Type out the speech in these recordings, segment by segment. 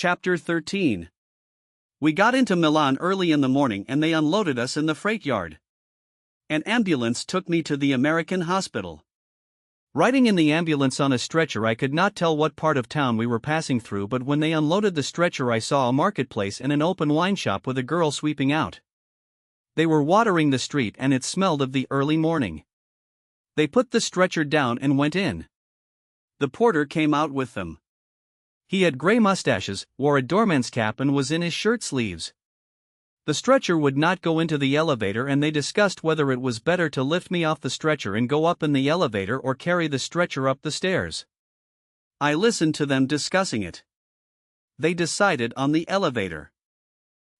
Chapter 13. We got into Milan early in the morning and they unloaded us in the freight yard. An ambulance took me to the American hospital. Riding in the ambulance on a stretcher, I could not tell what part of town we were passing through, but when they unloaded the stretcher I saw a marketplace and an open wine shop with a girl sweeping out. They were watering the street and it smelled of the early morning. They put the stretcher down and went in. The porter came out with them. He had gray mustaches, wore a doorman's cap and was in his shirt sleeves. The stretcher would not go into the elevator and they discussed whether it was better to lift me off the stretcher and go up in the elevator or carry the stretcher up the stairs. I listened to them discussing it. They decided on the elevator.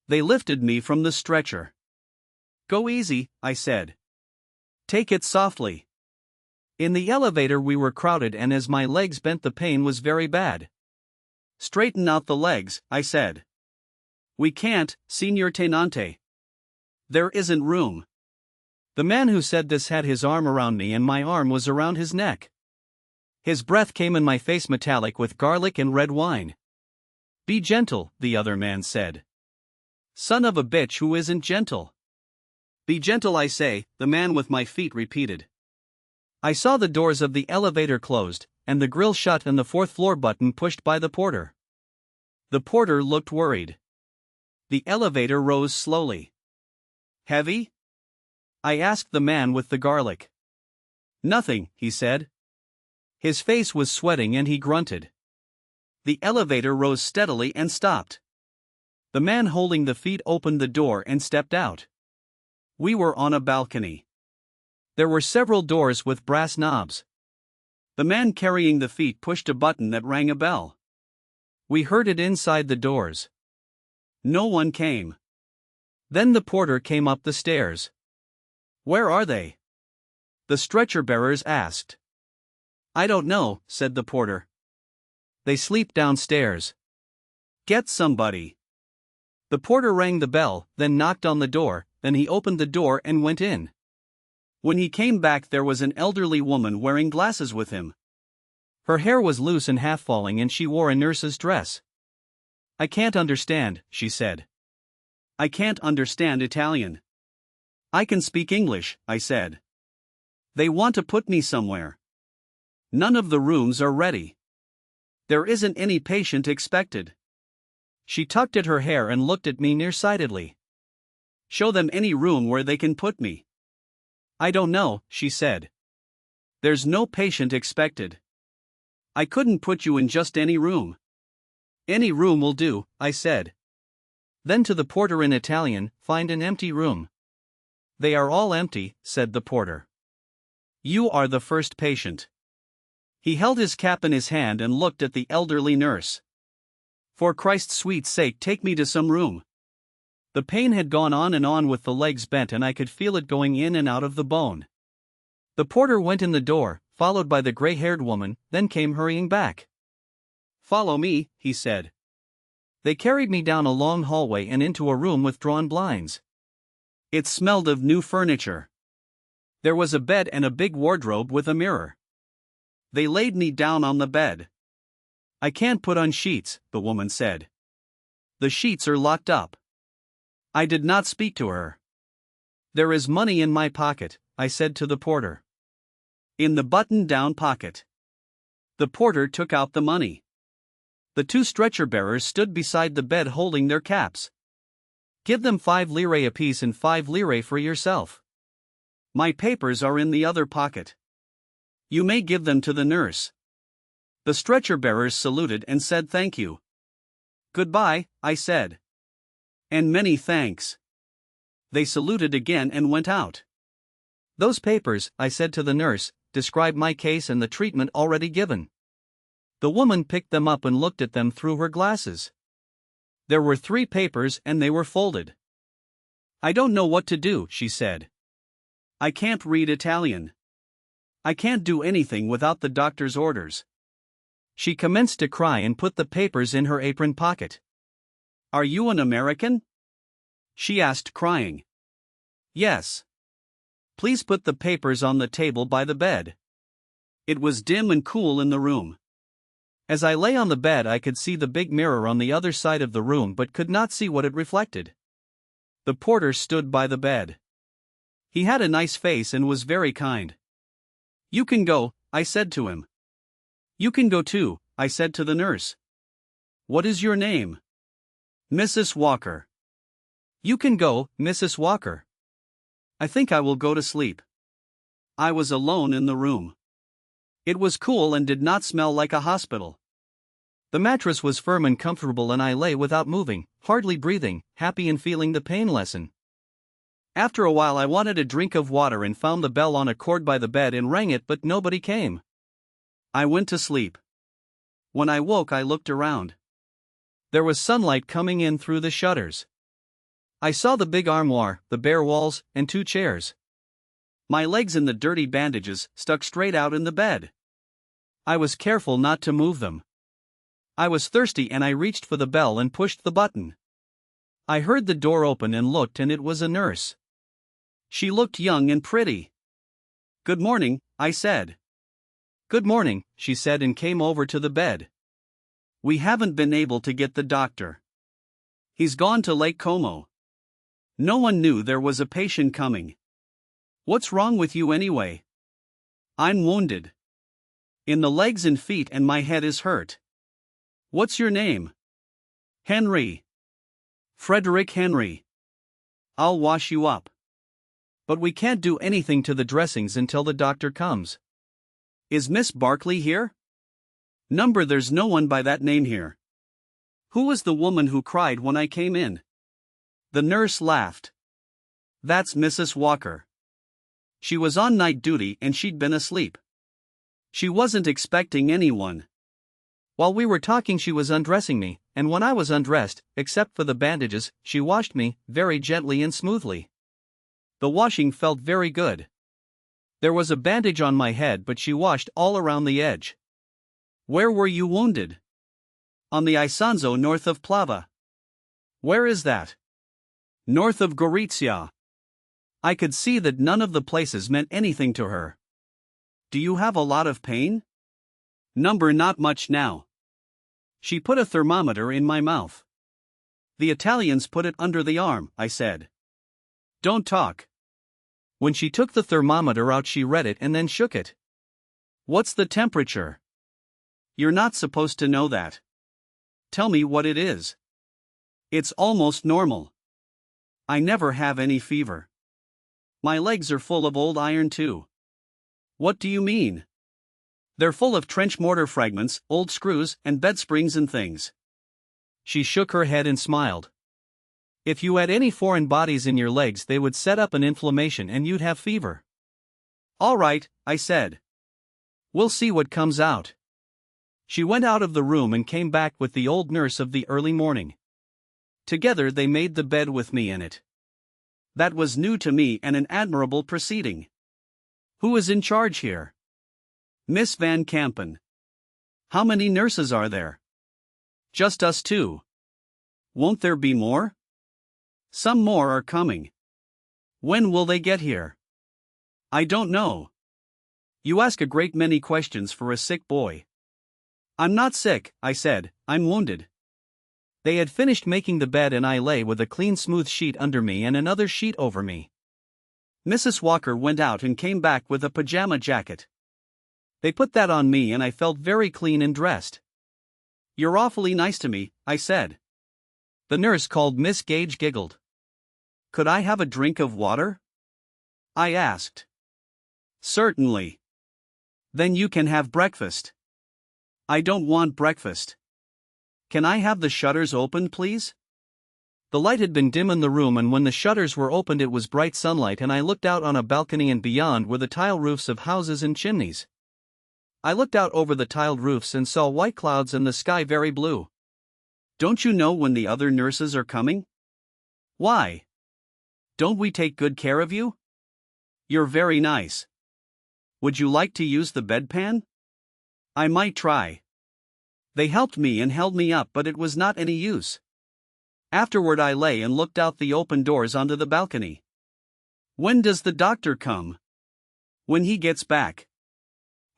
They lifted me from the stretcher. "Go easy," I said. "Take it softly." In the elevator we were crowded and as my legs bent the pain was very bad. "Straighten out the legs," I said. "We can't, Signor Tenente. There isn't room." The man who said this had his arm around me and my arm was around his neck. His breath came in my face metallic with garlic and red wine. "Be gentle," the other man said. "Son of a bitch who isn't gentle." "Be gentle I say," the man with my feet repeated. I saw the doors of the elevator closed, and the grill shut and the fourth floor button pushed by the porter. The porter looked worried. The elevator rose slowly. "Heavy?" I asked the man with the garlic. "Nothing," he said. His face was sweating and he grunted. The elevator rose steadily and stopped. The man holding the feet opened the door and stepped out. We were on a balcony. There were several doors with brass knobs. The man carrying the feet pushed a button that rang a bell. We heard it inside the doors. No one came. Then the porter came up the stairs. "Where are they?" the stretcher bearers asked. "I don't know," said the porter. "They sleep downstairs." "Get somebody." The porter rang the bell, then knocked on the door, then he opened the door and went in. When he came back there was an elderly woman wearing glasses with him. Her hair was loose and half falling and she wore a nurse's dress. "I can't understand," she said. "I can't understand Italian." "I can speak English," I said. "They want to put me somewhere. None of the rooms are ready. There isn't any patient expected." She tugged at her hair and looked at me nearsightedly. "Show them any room where they can put me." "I don't know," she said. "There's no patient expected. I couldn't put you in just any room." "Any room will do," I said. Then to the porter in Italian, "Find an empty room." "They are all empty," said the porter. "You are the first patient." He held his cap in his hand and looked at the elderly nurse. "For Christ's sweet sake, take me to some room." The pain had gone on and on with the legs bent and I could feel it going in and out of the bone. The porter went in the door, followed by the gray-haired woman, then came hurrying back. "Follow me," he said. They carried me down a long hallway and into a room with drawn blinds. It smelled of new furniture. There was a bed and a big wardrobe with a mirror. They laid me down on the bed. "I can't put on sheets," the woman said. "The sheets are locked up." I did not speak to her. "There is money in my pocket," I said to the porter. "In the button-down pocket." The porter took out the money. The two stretcher-bearers stood beside the bed holding their caps. "Give them 5 lire apiece and 5 lire for yourself." "My papers are in the other pocket." "You may give them to the nurse." The stretcher-bearers saluted and said thank you. "Goodbye," I said. "And many thanks." They saluted again and went out. "Those papers," I said to the nurse, "describe my case and the treatment already given." The woman picked them up and looked at them through her glasses. There were 3 papers and they were folded. "I don't know what to do," she said. "I can't read Italian. I can't do anything without the doctor's orders." She commenced to cry and put the papers in her apron pocket. "Are you an American?" she asked, crying. "Yes." "Please put the papers on the table by the bed." It was dim and cool in the room. As I lay on the bed, I could see the big mirror on the other side of the room but could not see what it reflected. The porter stood by the bed. He had a nice face and was very kind. "You can go," I said to him. "You can go too," I said to the nurse. "What is your name?" "Mrs. Walker." "You can go, Mrs. Walker." "I think I will go to sleep." I was alone in the room. It was cool and did not smell like a hospital. The mattress was firm and comfortable and I lay without moving, hardly breathing, happy and feeling the pain lessen. After a while I wanted a drink of water and found the bell on a cord by the bed and rang it, but nobody came. I went to sleep. When I woke I looked around. There was sunlight coming in through the shutters. I saw the big armoire, the bare walls, and 2 chairs. My legs in the dirty bandages stuck straight out in the bed. I was careful not to move them. I was thirsty and I reached for the bell and pushed the button. I heard the door open and looked, and it was a nurse. She looked young and pretty. "Good morning," I said. "Good morning," she said and came over to the bed. "We haven't been able to get the doctor. He's gone to Lake Como. No one knew there was a patient coming. What's wrong with you anyway?" "I'm wounded. In the legs and feet, and my head is hurt." "What's your name?" "Henry. Frederic Henry." "I'll wash you up. But we can't do anything to the dressings until the doctor comes." "Is Miss Barkley here?" "Number, there's no one by that name here." "Who was the woman who cried when I came in?" The nurse laughed. "That's Mrs. Walker. She was on night duty and she'd been asleep. She wasn't expecting anyone." While we were talking she was undressing me, and when I was undressed, except for the bandages, she washed me, very gently and smoothly. The washing felt very good. There was a bandage on my head, but she washed all around the edge. "Where were you wounded?" "On the Isonzo north of Plava." "Where is that?" "North of Gorizia." I could see that none of the places meant anything to her. "Do you have a lot of pain?" "Number, not much now." She put a thermometer in my mouth. "The Italians put it under the arm," I said. "Don't talk." When she took the thermometer out she read it and then shook it. "What's the temperature?" "You're not supposed to know that." "Tell me what it is." "It's almost normal. I never have any fever. My legs are full of old iron too." "What do you mean?" "They're full of trench mortar fragments, old screws, and bed springs and things." She shook her head and smiled. "If you had any foreign bodies in your legs they would set up an inflammation and you'd have fever." "All right," I said. "We'll see what comes out." She went out of the room and came back with the old nurse of the early morning. Together they made the bed with me in it. That was new to me and an admirable proceeding. "Who is in charge here?" "Miss Van Campen." "How many nurses are there?" "Just us 2. "Won't there be more?" "Some more are coming." "When will they get here?" "I don't know." "You ask a great many questions for a sick boy." "I'm not sick," I said, "I'm wounded." They had finished making the bed and I lay with a clean smooth sheet under me and another sheet over me. Mrs. Walker went out and came back with a pajama jacket. They put that on me and I felt very clean and dressed. "You're awfully nice to me," I said. The nurse called Miss Gage giggled. "Could I have a drink of water?" I asked. "Certainly." "Then you can have breakfast." "I don't want breakfast." "Can I have the shutters opened, please?" The light had been dim in the room, and when the shutters were opened it was bright sunlight and I looked out on a balcony, and beyond were the tile roofs of houses and chimneys. I looked out over the tiled roofs and saw white clouds and the sky very blue. "Don't you know when the other nurses are coming?" "Why? Don't we take good care of you?" "You're very nice." "Would you like to use the bedpan?" "I might try." They helped me and held me up, but it was not any use. Afterward I lay and looked out the open doors onto the balcony. "When does the doctor come?" "When he gets back.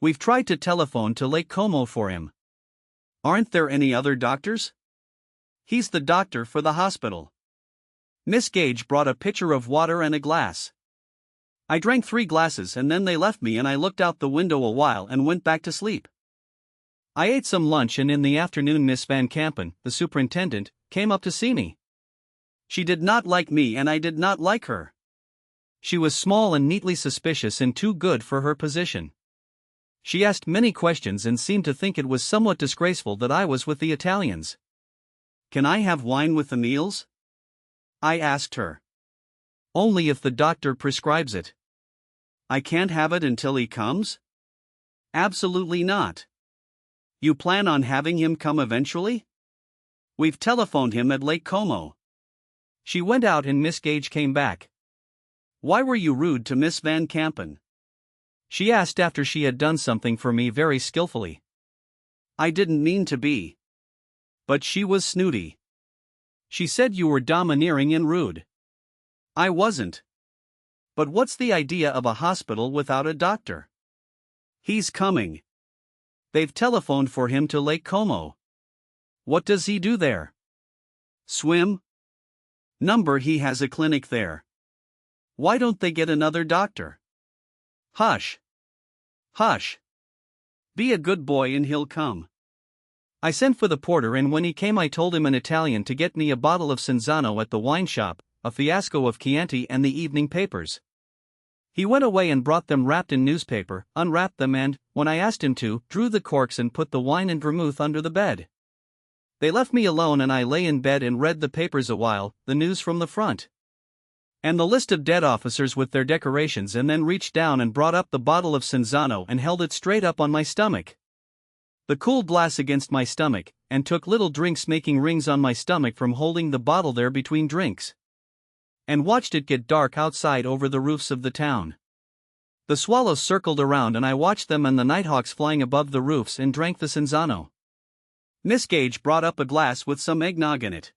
We've tried to telephone to Lake Como for him." Aren't there any other doctors? He's the doctor for the hospital. Miss Gage brought a pitcher of water and a glass. I drank 3 glasses and then they left me and I looked out the window a while and went back to sleep. I ate some lunch and in the afternoon Miss Van Campen, the superintendent, came up to see me. She did not like me and I did not like her. She was small and neatly suspicious and too good for her position. She asked many questions and seemed to think it was somewhat disgraceful that I was with the Italians. Can I have wine with the meals? I asked her. Only if the doctor prescribes it. I can't have it until he comes? Absolutely not. You plan on having him come eventually? We've telephoned him at Lake Como. She went out and Miss Gage came back. Why were you rude to Miss Van Campen? She asked after she had done something for me very skillfully. I didn't mean to be. But she was snooty. She said you were domineering and rude. I wasn't. But what's the idea of a hospital without a doctor? He's coming. They've telephoned for him to Lake Como. What does he do there? Swim? He has a clinic there. Why don't they get another doctor? Hush. Hush. Be a good boy and he'll come. I sent for the porter and when he came I told him in Italian to get me a bottle of Cinzano at the wine shop, a fiasco of Chianti and the evening papers. He went away and brought them wrapped in newspaper, unwrapped them and, when I asked him to, drew the corks and put the wine and vermouth under the bed. They left me alone and I lay in bed and read the papers a while, the news from the front. And the list of dead officers with their decorations and then reached down and brought up the bottle of Cinzano and held it straight up on my stomach. The cool glass against my stomach, and took little drinks making rings on my stomach from holding the bottle there between drinks. And watched it get dark outside over the roofs of the town. The swallows circled around and I watched them and the nighthawks flying above the roofs and drank the Cinzano. Miss Gage brought up a glass with some eggnog in it.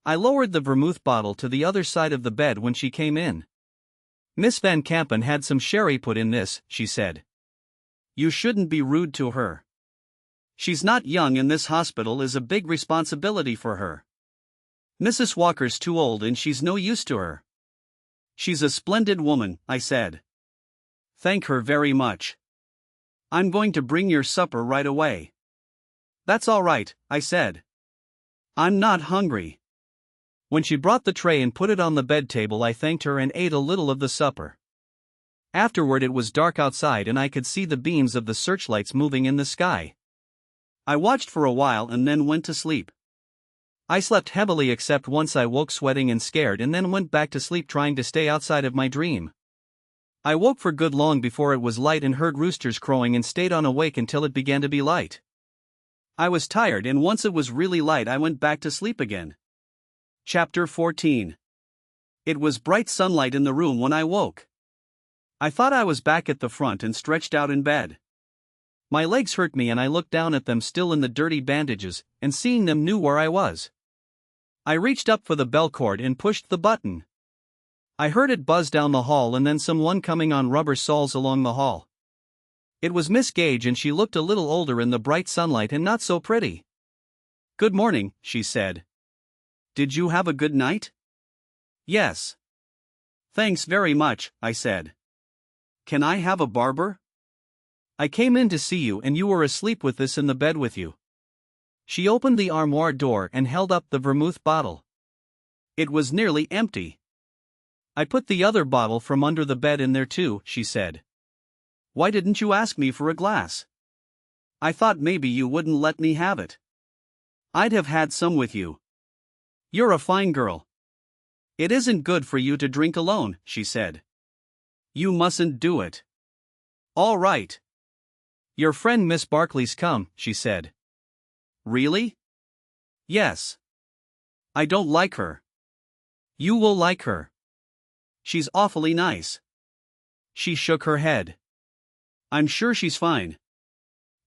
I lowered the vermouth bottle to the other side of the bed when she came in. Miss Van Campen had some sherry put in this, she said. You shouldn't be rude to her. She's not young and this hospital is a big responsibility for her. Mrs. Walker's too old and she's no use to her. She's a splendid woman, I said. Thank her very much. I'm going to bring your supper right away. That's all right, I said. I'm not hungry. When she brought the tray and put it on the bed table I thanked her and ate a little of the supper. Afterward it was dark outside and I could see the beams of the searchlights moving in the sky. I watched for a while and then went to sleep. I slept heavily except once I woke sweating and scared and then went back to sleep trying to stay outside of my dream. I woke for good long before it was light and heard roosters crowing and stayed on awake until it began to be light. I was tired and once it was really light I went back to sleep again. Chapter 14. It was bright sunlight in the room when I woke. I thought I was back at the front and stretched out in bed. My legs hurt me and I looked down at them still in the dirty bandages, and seeing them knew where I was. I reached up for the bell cord and pushed the button. I heard it buzz down the hall and then someone coming on rubber soles along the hall. It was Miss Gage and she looked a little older in the bright sunlight and not so pretty. Good morning, she said. Did you have a good night? Yes. Thanks very much, I said. Can I have a barber? I came in to see you and you were asleep with this in the bed with you. She opened the armoire door and held up the vermouth bottle. It was nearly empty. I put the other bottle from under the bed in there too, she said. Why didn't you ask me for a glass? I thought maybe you wouldn't let me have it. I'd have had some with you. You're a fine girl. It isn't good for you to drink alone, she said. You mustn't do it. All right. Your friend Miss Barkley's come, she said. Really? Yes. I don't like her. You will like her. She's awfully nice. She shook her head. I'm sure she's fine.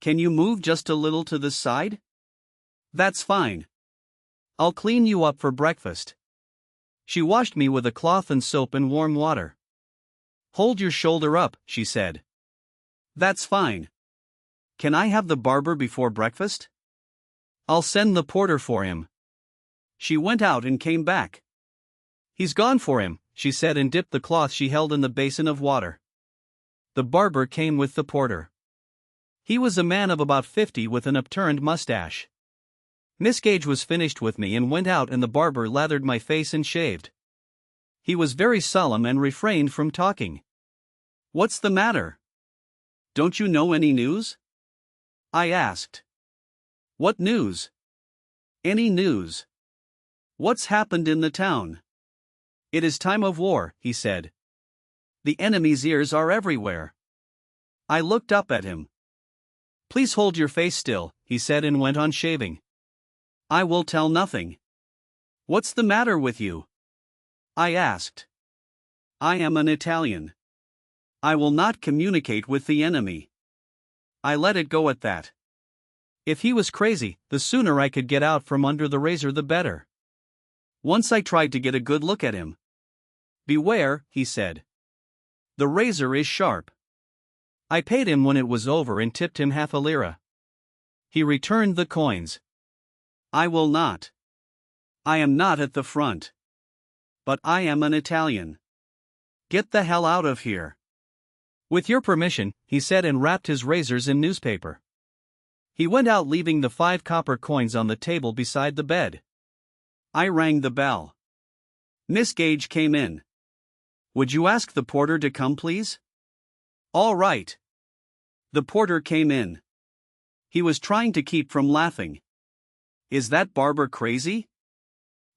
Can you move just a little to this side? That's fine. I'll clean you up for breakfast. She washed me with a cloth and soap and warm water. Hold your shoulder up, she said. That's fine. Can I have the barber before breakfast? I'll send the porter for him. She went out and came back. He's gone for him, she said, and dipped the cloth she held in the basin of water. The barber came with the porter. He was a man of about 50 with an upturned mustache. Miss Gage was finished with me and went out, and the barber lathered my face and shaved. He was very solemn and refrained from talking. What's the matter? Don't you know any news? I asked. What news? Any news. What's happened in the town? It is time of war, he said. The enemy's ears are everywhere. I looked up at him. Please hold your face still, he said, and went on shaving. I will tell nothing. What's the matter with you? I asked. I am an Italian. I will not communicate with the enemy. I let it go at that. If he was crazy, the sooner I could get out from under the razor the better. Once I tried to get a good look at him. Beware, he said. The razor is sharp. I paid him when it was over and tipped him half a lira. He returned the coins. I will not. I am not at the front. But I am an Italian. Get the hell out of here. With your permission, he said, and wrapped his razors in newspaper. He went out, leaving the 5 copper coins on the table beside the bed. I rang the bell. Miss Gage came in. Would you ask the porter to come, please? All right. The porter came in. He was trying to keep from laughing. Is that barber crazy?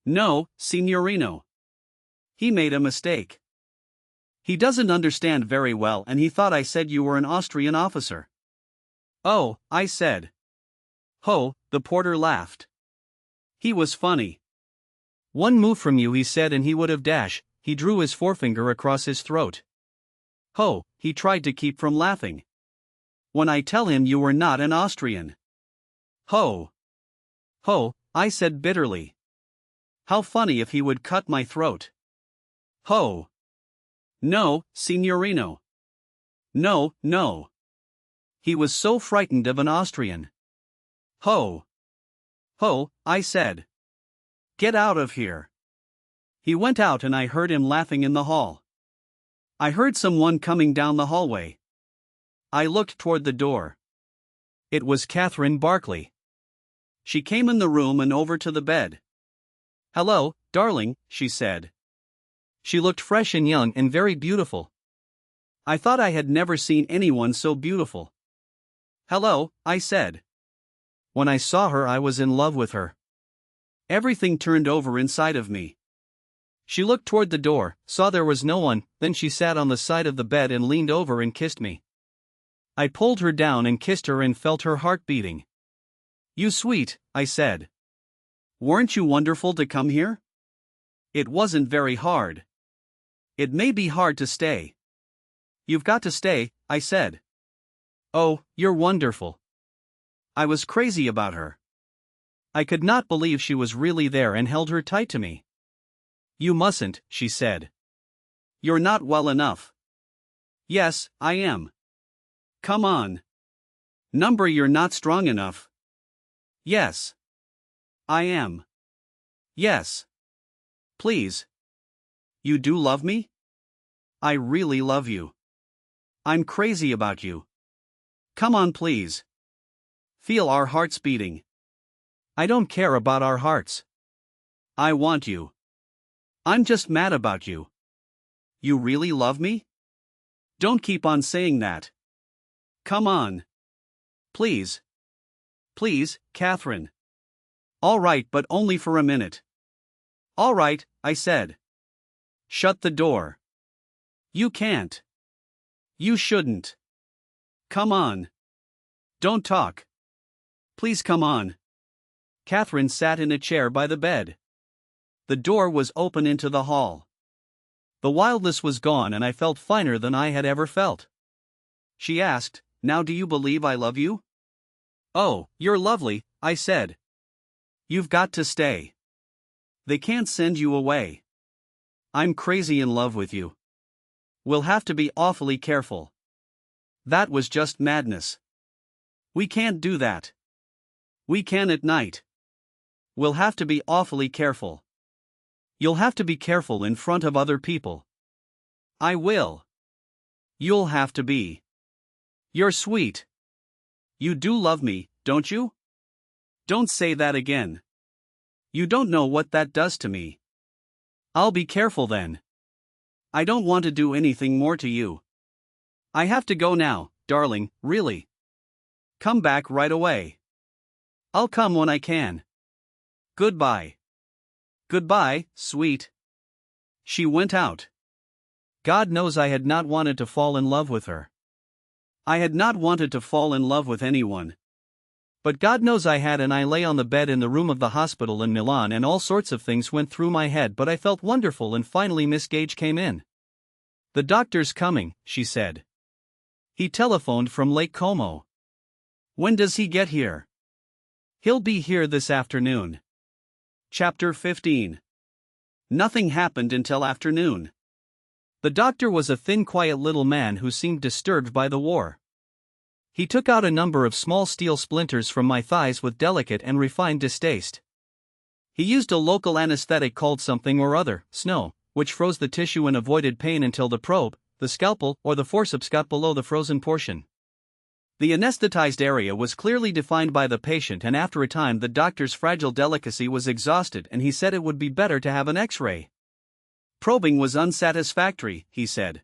No, signorino. He made a mistake. He doesn't understand very well, and he thought I said you were an Austrian officer. Oh, I said. Ho, the porter laughed. He was funny. One move from you, he said, and he would have dashed. He drew his forefinger across his throat. Ho, he tried to keep from laughing. When I tell him you were not an Austrian. Ho. Ho, I said bitterly. How funny if he would cut my throat. Ho. No, signorino. No, no. He was so frightened of an Austrian. Ho. Ho, I said. Get out of here. He went out, and I heard him laughing in the hall. I heard someone coming down the hallway. I looked toward the door. It was Catherine Barkley. She came in the room and over to the bed. Hello, darling, she said. She looked fresh and young and very beautiful. I thought I had never seen anyone so beautiful. Hello, I said. When I saw her, I was in love with her. Everything turned over inside of me. She looked toward the door, saw there was no one, then she sat on the side of the bed and leaned over and kissed me. I pulled her down and kissed her and felt her heart beating. You sweet, I said. Weren't you wonderful to come here? It wasn't very hard. It may be hard to stay. You've got to stay, I said. Oh, you're wonderful. I was crazy about her. I could not believe she was really there and held her tight to me. You mustn't, she said. You're not well enough. Yes, I am. Come on. Number, you're not strong enough. Yes. I am. Yes. Please. You do love me? I really love you. I'm crazy about you. Come on, please. Feel our hearts beating. I don't care about our hearts. I want you. I'm just mad about you. You really love me? Don't keep on saying that. Come on. Please. Please, Catherine. All right, but only for a minute. All right, I said. Shut the door. You can't. You shouldn't. Come on. Don't talk. Please come on. Catherine sat in a chair by the bed. The door was open into the hall. The wildness was gone, and I felt finer than I had ever felt. She asked, Now do you believe I love you? Oh, you're lovely, I said. You've got to stay. They can't send you away. I'm crazy in love with you. We'll have to be awfully careful. That was just madness. We can't do that. We can at night. We'll have to be awfully careful. You'll have to be careful in front of other people. I will. You'll have to be. You're sweet. You do love me, don't you? Don't say that again. You don't know what that does to me. I'll be careful then. I don't want to do anything more to you. I have to go now, darling, really. Come back right away. I'll come when I can. Goodbye. Goodbye, sweet. She went out. God knows I had not wanted to fall in love with her. I had not wanted to fall in love with anyone. But God knows I had, and I lay on the bed in the room of the hospital in Milan and all sorts of things went through my head, but I felt wonderful, and finally Miss Gage came in. The doctor's coming, she said. He telephoned from Lake Como. When does he get here? He'll be here this afternoon. Chapter 15. Nothing happened until afternoon. The doctor was a thin, quiet little man who seemed disturbed by the war. He took out a number of small steel splinters from my thighs with delicate and refined distaste. He used a local anesthetic called something or other, snow, which froze the tissue and avoided pain until the probe, the scalpel, or the forceps got below the frozen portion. The anesthetized area was clearly defined by the patient, and after a time the doctor's fragile delicacy was exhausted and he said it would be better to have an X-ray. Probing was unsatisfactory, he said.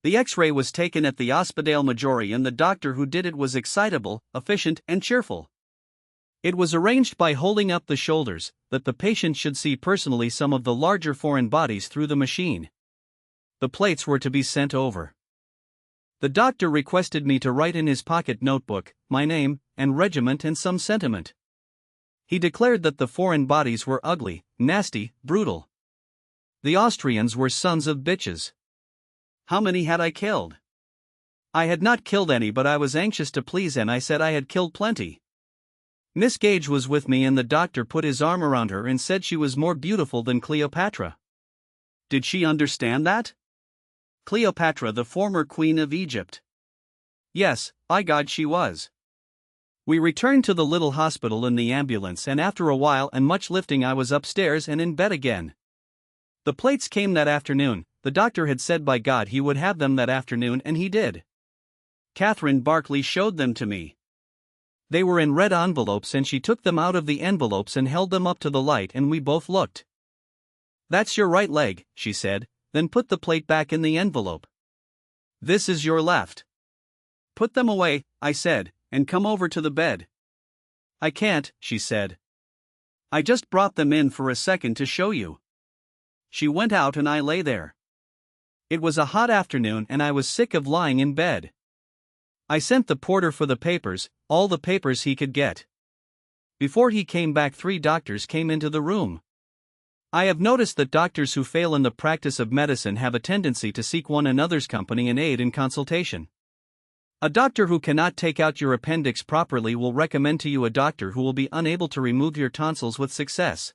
The X-ray was taken at the Ospedale Maggiore and the doctor who did it was excitable, efficient, and cheerful. It was arranged by holding up the shoulders, that the patient should see personally some of the larger foreign bodies through the machine. The plates were to be sent over. The doctor requested me to write in his pocket notebook my name, and regiment, and some sentiment. He declared that the foreign bodies were ugly, nasty, brutal. The Austrians were sons of bitches. How many had I killed? I had not killed any, but I was anxious to please, and I said I had killed plenty. Miss Gage was with me, and the doctor put his arm around her and said she was more beautiful than Cleopatra. Did she understand that? Cleopatra, the former queen of Egypt. Yes, by God she was. We returned to the little hospital in the ambulance, and after a while and much lifting I was upstairs and in bed again. The plates came that afternoon. The doctor had said by God he would have them that afternoon, and he did. Catherine Barkley showed them to me. They were in red envelopes, and she took them out of the envelopes and held them up to the light, and we both looked. That's your right leg, she said, then put the plate back in the envelope. This is your left. Put them away, I said, and come over to the bed. I can't, she said. I just brought them in for a second to show you. She went out and I lay there. It was a hot afternoon and I was sick of lying in bed. I sent the porter for the papers, all the papers he could get. Before he came back, 3 doctors came into the room. I have noticed that doctors who fail in the practice of medicine have a tendency to seek one another's company and aid in consultation. A doctor who cannot take out your appendix properly will recommend to you a doctor who will be unable to remove your tonsils with success.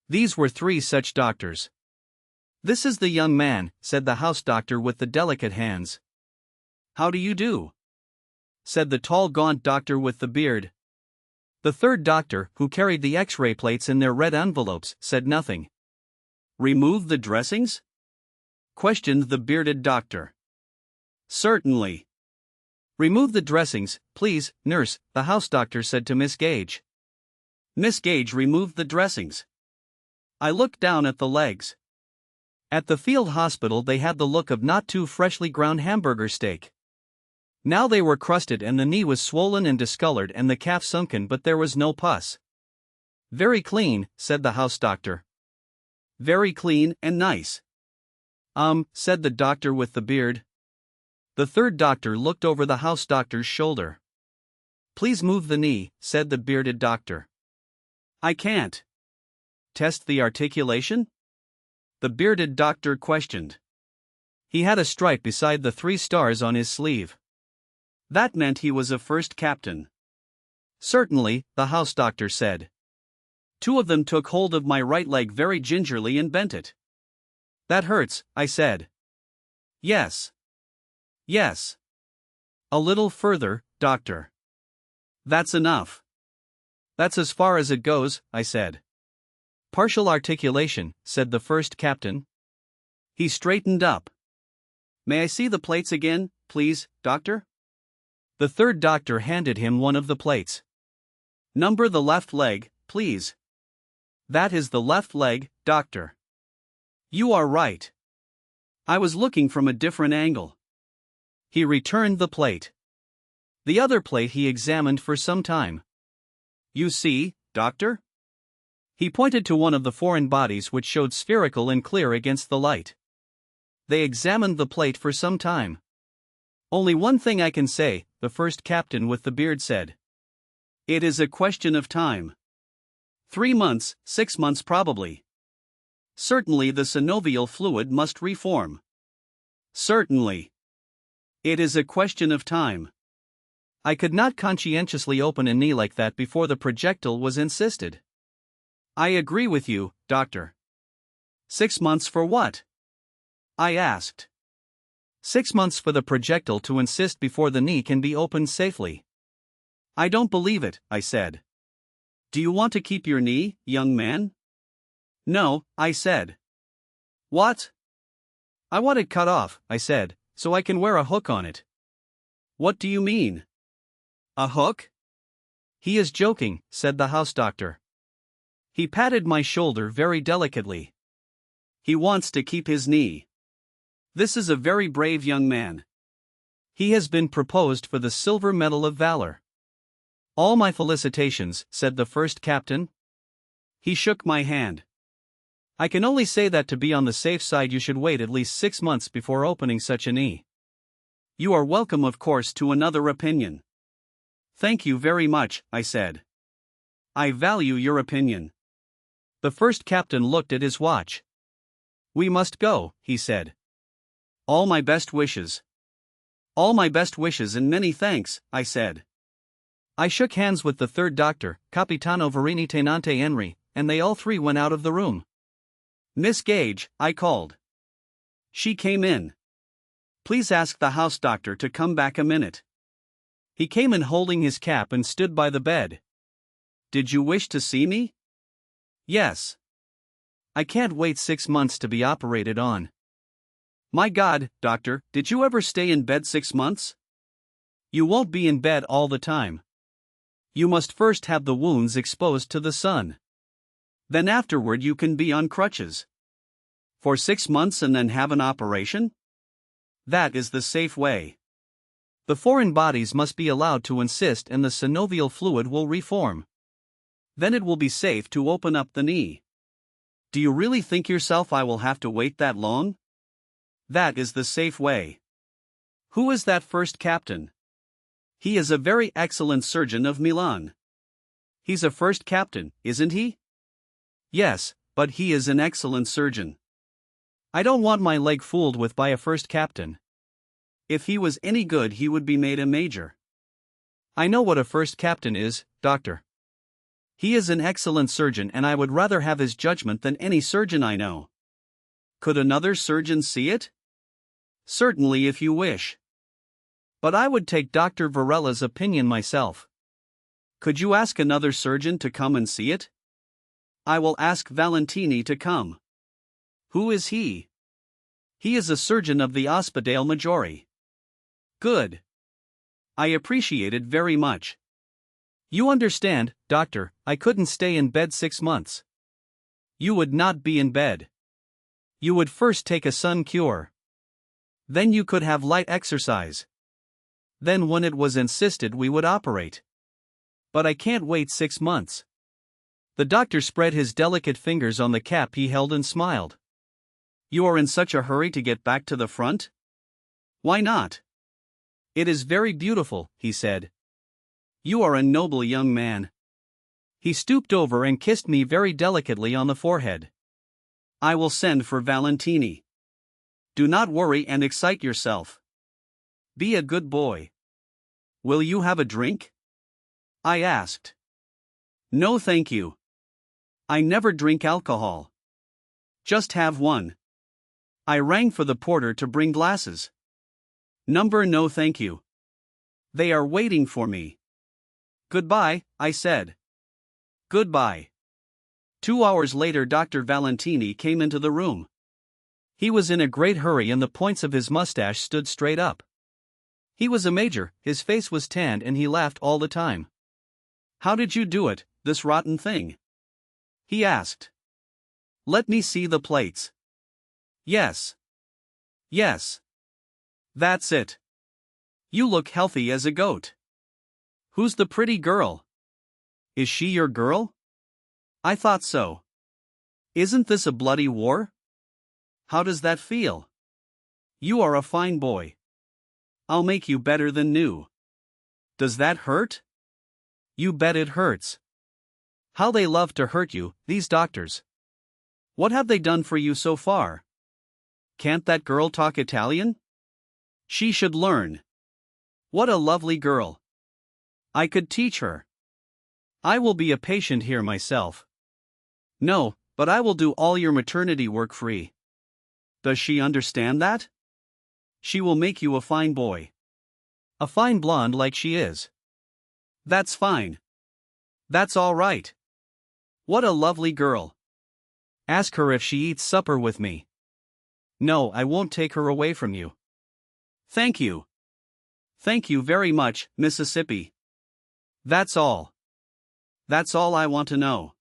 These were 3 such doctors. This is the young man, said the house doctor with the delicate hands. How do you do? Said the tall, gaunt doctor with the beard. The 3rd doctor, who carried the X-ray plates in their red envelopes, said nothing. Remove the dressings? Questioned the bearded doctor. Certainly. Remove the dressings, please, nurse, the house doctor said to Miss Gage. Miss Gage removed the dressings. I looked down at the legs. At the field hospital they had the look of not too freshly ground hamburger steak. Now they were crusted and the knee was swollen and discolored and the calf sunken, but there was no pus. Very clean, said the house doctor. Very clean and nice. Said the doctor with the beard. The 3rd doctor looked over the house doctor's shoulder. Please move the knee, said the bearded doctor. I can't. Test the articulation? The bearded doctor questioned. He had a stripe beside the 3 stars on his sleeve. That meant he was a first captain. Certainly, the house doctor said. 2 of them took hold of my right leg very gingerly and bent it. That hurts, I said. Yes. Yes. A little further, doctor. That's enough. That's as far as it goes, I said. Partial articulation, said the first captain. He straightened up. May I see the plates again, please, doctor? The third doctor handed him one of the plates. Number the left leg, please. That is the left leg, doctor. You are right. I was looking from a different angle. He returned the plate. The other plate he examined for some time. You see, doctor? He pointed to one of the foreign bodies which showed spherical and clear against the light. They examined the plate for some time. Only one thing I can say, the first captain with the beard said. It is a question of time. 3 months, 6 months probably. Certainly the synovial fluid must reform. Certainly. It is a question of time. I could not conscientiously open a knee like that before the projectile was insisted. I agree with you, doctor. 6 months for what? I asked. 6 months for the projectile to insist before the knee can be opened safely. I don't believe it, I said. Do you want to keep your knee, young man? No, I said. What? I want it cut off, I said, so I can wear a hook on it. What do you mean? A hook? He is joking, said the house doctor. He patted my shoulder very delicately. He wants to keep his knee. This is a very brave young man. He has been proposed for the Silver Medal of Valor. All my felicitations, said the first captain. He shook my hand. I can only say that to be on the safe side you should wait at least 6 months before opening such a knee. You are welcome of course to another opinion. Thank you very much, I said. I value your opinion. The first captain looked at his watch. We must go, he said. All my best wishes. All my best wishes and many thanks, I said. I shook hands with the third doctor, Capitano Verini Tenente Henry, and they all three went out of the room. Miss Gage, I called. She came in. Please ask the house doctor to come back a minute. He came in holding his cap and stood by the bed. Did you wish to see me? Yes. I can't wait 6 months to be operated on. My God, doctor, did you ever stay in bed 6 months? You won't be in bed all the time. You must first have the wounds exposed to the sun. Then afterward you can be on crutches. For 6 months and then have an operation? That is the safe way. The foreign bodies must be allowed to insist and the synovial fluid will reform. Then it will be safe to open up the knee. Do you really think yourself I will have to wait that long? That is the safe way. Who is that first captain? He is a very excellent surgeon of Milan. He's a first captain, isn't he? Yes, but he is an excellent surgeon. I don't want my leg fooled with by a first captain. If he was any good he would be made a major. I know what a first captain is, doctor. He is an excellent surgeon and I would rather have his judgment than any surgeon I know. Could another surgeon see it? Certainly if you wish. But I would take Dr. Varella's opinion myself. Could you ask another surgeon to come and see it? I will ask Valentini to come. Who is he? He is a surgeon of the Ospedale Maggiore. Good. I appreciate it very much. You understand, doctor, I couldn't stay in bed 6 months. You would not be in bed. You would first take a sun cure. Then you could have light exercise. Then when it was insisted we would operate. But I can't wait 6 months. The doctor spread his delicate fingers on the cap he held and smiled. You are in such a hurry to get back to the front? Why not? It is very beautiful, he said. You are a noble young man. He stooped over and kissed me very delicately on the forehead. I will send for Valentini. Do not worry and excite yourself. Be a good boy. Will you have a drink? I asked. No thank you. I never drink alcohol. Just have one. I rang for the porter to bring glasses. Number no thank you. They are waiting for me. Goodbye, I said. Goodbye. 2 hours later, Dr. Valentini came into the room. He was in a great hurry and the points of his mustache stood straight up. He was a major, his face was tanned and he laughed all the time. "How did you do it, this rotten thing?" he asked. "Let me see the plates." "Yes. Yes. That's it. You look healthy as a goat. Who's the pretty girl? Is she your girl?" "I thought so." "Isn't this a bloody war? How does that feel?" "You are a fine boy. I'll make you better than new." "Does that hurt?" "You bet it hurts. How they love to hurt you, these doctors. What have they done for you so far? Can't that girl talk Italian? She should learn. What a lovely girl. I could teach her. I will be a patient here myself." "No, but I will do all your maternity work free." "Does she understand that?" "She will make you a fine boy. A fine blonde like she is." "That's fine. That's all right. What a lovely girl. Ask her if she eats supper with me." "No, I won't take her away from you." "Thank you. Thank you very much, Mississippi. That's all. That's all I want to know."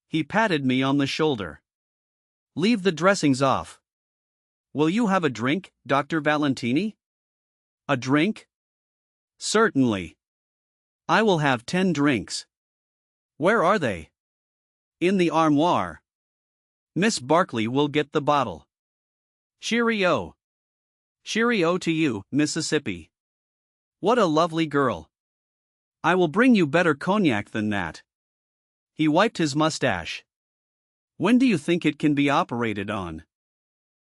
He patted me on the shoulder. "Leave the dressings off. Will you have a drink, Dr. Valentini?" "A drink? Certainly. I will have 10 drinks. Where are they?" "In the armoire. Miss Barkley will get the bottle." "Cheerio." "Cheerio to you, Mississippi. What a lovely girl. I will bring you better cognac than that." He wiped his mustache. "When do you think it can be operated on?"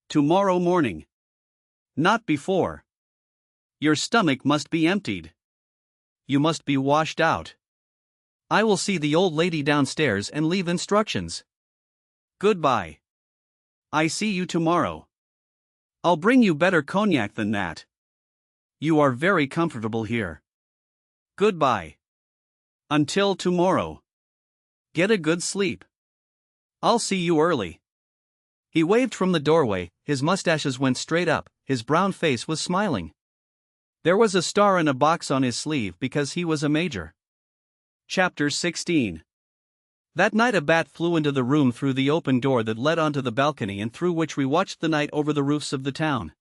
"Tomorrow morning." "Not before. Your stomach must be emptied. You must be washed out. I will see the old lady downstairs and leave instructions. Goodbye. I see you tomorrow. I'll bring you better cognac than that. You are very comfortable here. Goodbye. Until tomorrow. Get a good sleep. I'll see you early." He waved from the doorway, his mustaches went straight up, his brown face was smiling. There was a star and a box on his sleeve because he was a major. Chapter 16. That night a bat flew into the room through the open door that led onto the balcony and through which we watched the night over the roofs of the town.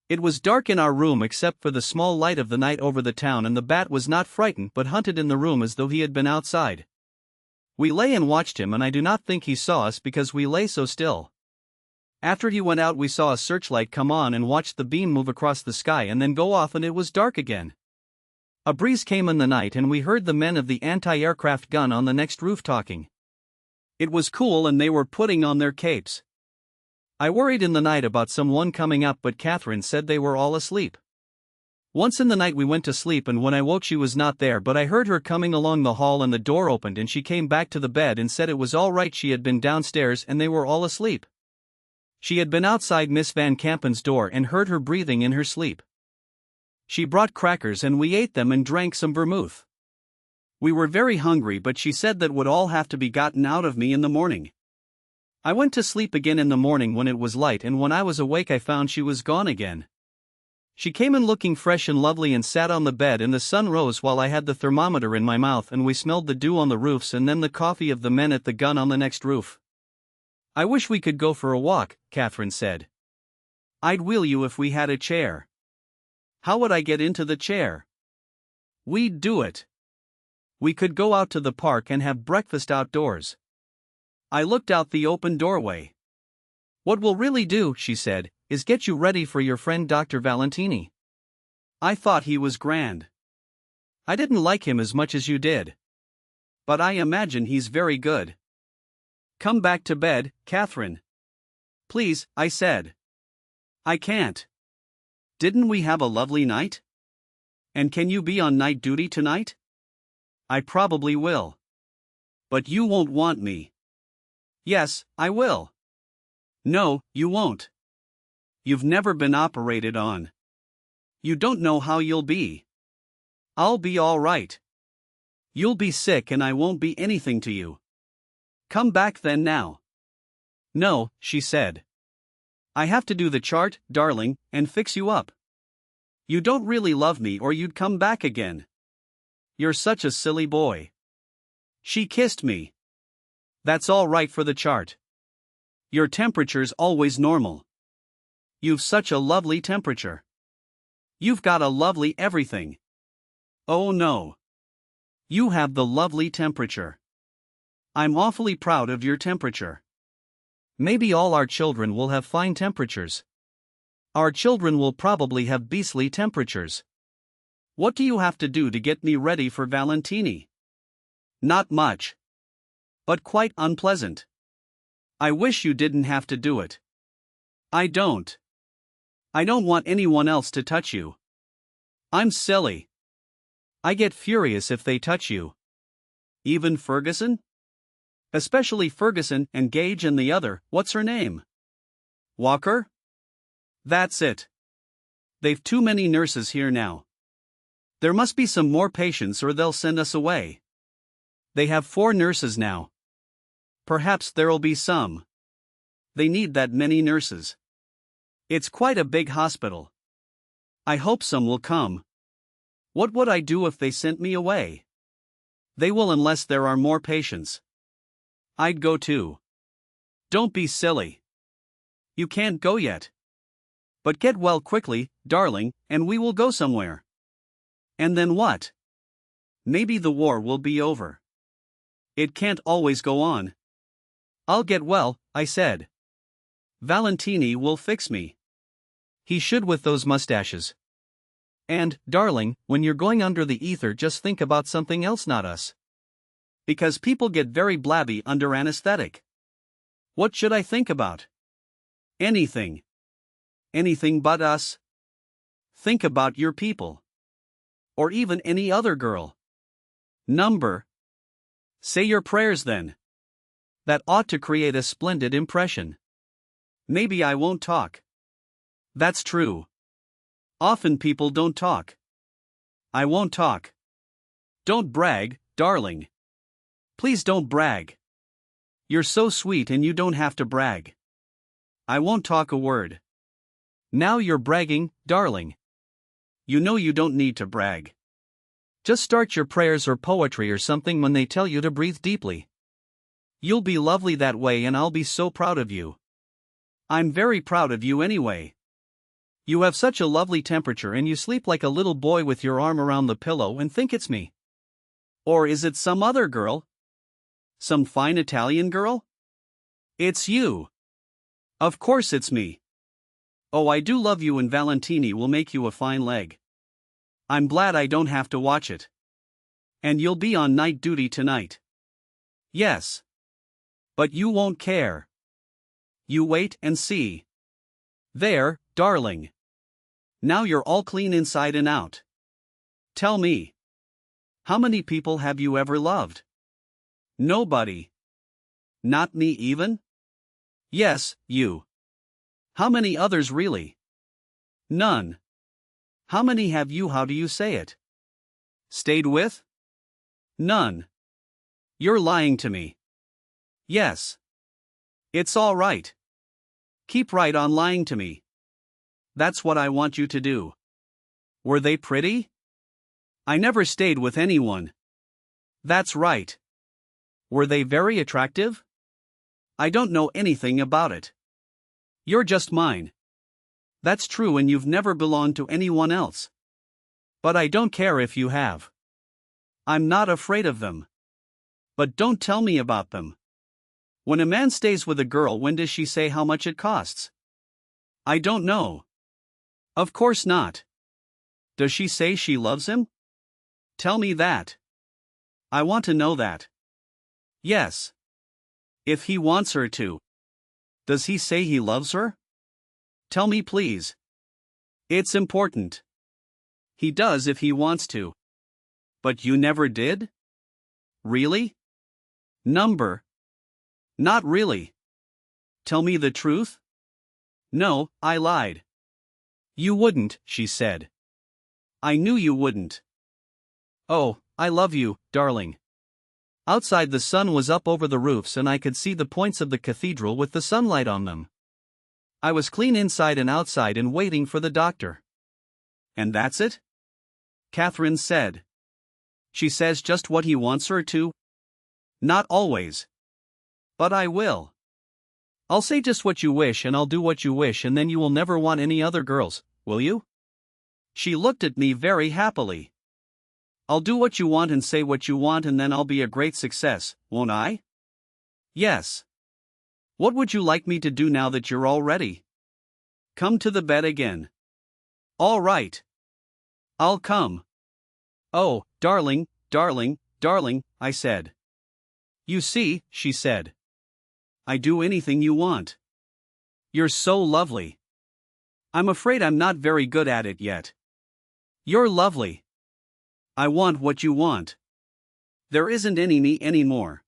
It was dark in our room except for the small light of the night over the town, and the bat was not frightened but hunted in the room as though he had been outside. We lay and watched him, and I do not think he saw us because we lay so still. After he went out we saw a searchlight come on and watched the beam move across the sky and then go off, and it was dark again. A breeze came in the night and we heard the men of the anti-aircraft gun on the next roof talking. It was cool and they were putting on their capes. I worried in the night about someone coming up, but Catherine said they were all asleep. Once in the night we went to sleep, and when I woke she was not there, but I heard her coming along the hall and the door opened and she came back to the bed and said it was all right, she had been downstairs and they were all asleep. She had been outside Miss Van Campen's door and heard her breathing in her sleep. She brought crackers and we ate them and drank some vermouth. We were very hungry, but she said that would all have to be gotten out of me in the morning. I went to sleep again in the morning when it was light, and when I was awake I found she was gone again. She came in looking fresh and lovely and sat on the bed, and the sun rose while I had the thermometer in my mouth and we smelled the dew on the roofs and then the coffee of the men at the gun on the next roof. "I wish we could go for a walk," Catherine said. "I'd wheel you if we had a chair." "How would I get into the chair?" "We'd do it. We could go out to the park and have breakfast outdoors." I looked out the open doorway. "What we'll really do," she said, "is get you ready for your friend Dr. Valentini. I thought he was grand. I didn't like him as much as you did. But I imagine he's very good." "Come back to bed, Catherine." "Please," I said. "I can't. Didn't we have a lovely night? And can you be on night duty tonight?" "I probably will." "But you won't want me." "Yes, I will." "No, you won't. You've never been operated on. You don't know how you'll be." "I'll be all right." You'll be sick and I won't be anything to you. Come back then now. No, she said. I have to do the chart, darling, and fix you up. You don't really love me or you'd come back again. You're such a silly boy. She kissed me. That's all right for the chart. Your temperature's always normal. You've such a lovely temperature. You've got a lovely everything. Oh no. You have the lovely temperature. I'm awfully proud of your temperature. Maybe all our children will have fine temperatures. Our children will probably have beastly temperatures. What do you have to do to get me ready for Valentini? Not much. But quite unpleasant. I wish you didn't have to do it. I don't. I don't want anyone else to touch you. I'm silly. I get furious if they touch you. Even Ferguson? Especially Ferguson and Gage and the other, what's her name? Walker? That's it. They've too many nurses here now. There must be some more patients or they'll send us away. They have 4 nurses now. Perhaps there'll be some. They need that many nurses. It's quite a big hospital. I hope some will come. What would I do if they sent me away? They will unless there are more patients. I'd go too. Don't be silly. You can't go yet. But get well quickly, darling, and we will go somewhere. And then what? Maybe the war will be over. It can't always go on. I'll get well, I said. Valentini will fix me. He should with those mustaches. And, darling, when you're going under the ether, just think about something else, not us. Because people get very blabby under anesthetic. What should I think about? Anything. Anything but us. Think about your people. Or even any other girl. Number. Say your prayers then. That ought to create a splendid impression. Maybe I won't talk. That's true. Often people don't talk. I won't talk. Don't brag, darling. Please don't brag. You're so sweet and you don't have to brag. I won't talk a word. Now you're bragging, darling. You know you don't need to brag. Just start your prayers or poetry or something when they tell you to breathe deeply. You'll be lovely that way and I'll be so proud of you. I'm very proud of you anyway. You have such a lovely temperature and you sleep like a little boy with your arm around the pillow and think it's me. Or is it some other girl? Some fine Italian girl? It's you. Of course it's me. Oh, I do love you and Valentini will make you a fine leg. I'm glad I don't have to watch it. And you'll be on night duty tonight. Yes. But you won't care. You wait and see. There, darling. Now you're all clean inside and out. Tell me. How many people have you ever loved? Nobody. Not me even? Yes, you. How many others really? None. How many have you, how do you say it? Stayed with? None. You're lying to me. Yes. It's all right. Keep right on lying to me. That's what I want you to do. Were they pretty? I never stayed with anyone. That's right. Were they very attractive? I don't know anything about it. You're just mine. That's true and you've never belonged to anyone else. But I don't care if you have. I'm not afraid of them. But don't tell me about them. When a man stays with a girl, when does she say how much it costs? I don't know. Of course not. Does she say she loves him? Tell me that. I want to know that. Yes. If he wants her to. Does he say he loves her? Tell me please. It's important. He does if he wants to. But you never did? Really? Number. Not really. Tell me the truth? No, I lied. You wouldn't, she said. I knew you wouldn't. Oh, I love you, darling. Outside the sun was up over the roofs and I could see the points of the cathedral with the sunlight on them. I was clean inside and outside and waiting for the doctor. And that's it? Catherine said. She says just what he wants her to? Not always. But I will. I'll say just what you wish and I'll do what you wish and then you will never want any other girls, will you? She looked at me very happily. I'll do what you want and say what you want and then I'll be a great success, won't I? Yes. What would you like me to do now that you're all ready? Come to the bed again. All right. I'll come. Oh, darling, darling, darling, I said. You see, she said. I do anything you want. You're so lovely. I'm afraid I'm not very good at it yet. You're lovely. I want what you want. There isn't any me anymore.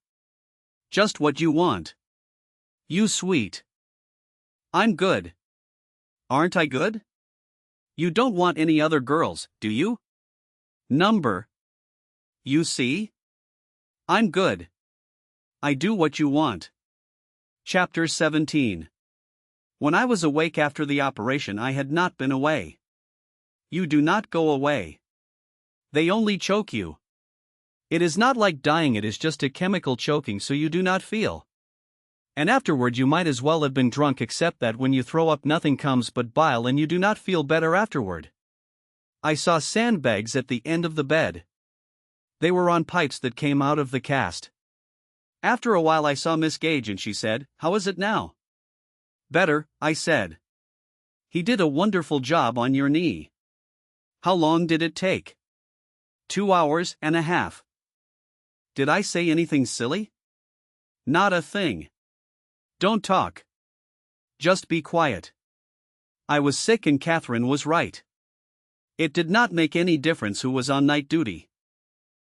Just what you want. You sweet. I'm good. Aren't I good? You don't want any other girls, do you? Number. You see? I'm good. I do what you want. Chapter 17. When I was awake after the operation, I had not been away. You do not go away. They only choke you. It is not like dying, it is just a chemical choking, so you do not feel. And afterward you might as well have been drunk, except that when you throw up nothing comes but bile and you do not feel better afterward. I saw sandbags at the end of the bed. They were on pipes that came out of the cast. After a while I saw Miss Gage and she said, "How is it now?" "Better," I said. "He did a wonderful job on your knee." "How long did it take?" 2 hours and a half. Did I say anything silly? Not a thing. Don't talk. Just be quiet. I was sick and Catherine was right. It did not make any difference who was on night duty.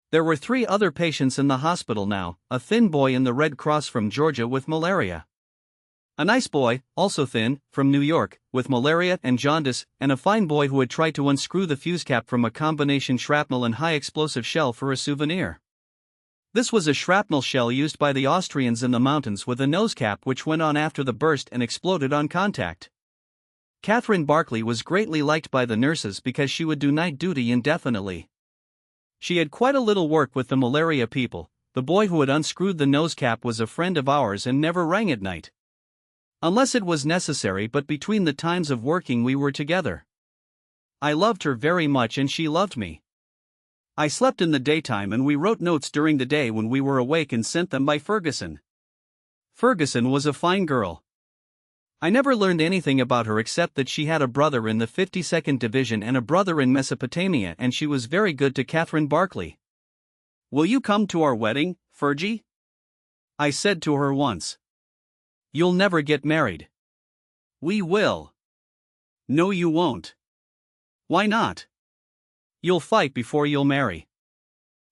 There were 3 other patients in the hospital now, a thin boy in the Red Cross from Georgia with malaria. A nice boy, also thin, from New York, with malaria and jaundice, and a fine boy who had tried to unscrew the fuse cap from a combination shrapnel and high explosive shell for a souvenir. This was a shrapnel shell used by the Austrians in the mountains with a nose cap which went on after the burst and exploded on contact. Catherine Barkley was greatly liked by the nurses because she would do night duty indefinitely. She had quite a little work with the malaria people. The boy who had unscrewed the nose cap was a friend of ours and never rang at night. Unless it was necessary, but between the times of working we were together. I loved her very much and she loved me. I slept in the daytime and we wrote notes during the day when we were awake and sent them by Ferguson. Ferguson was a fine girl. I never learned anything about her except that she had a brother in the 52nd Division and a brother in Mesopotamia, and she was very good to Catherine Barkley. "Will you come to our wedding, Fergie?" I said to her once. "You'll never get married." "We will." "No, you won't." "Why not?" "You'll fight before you'll marry."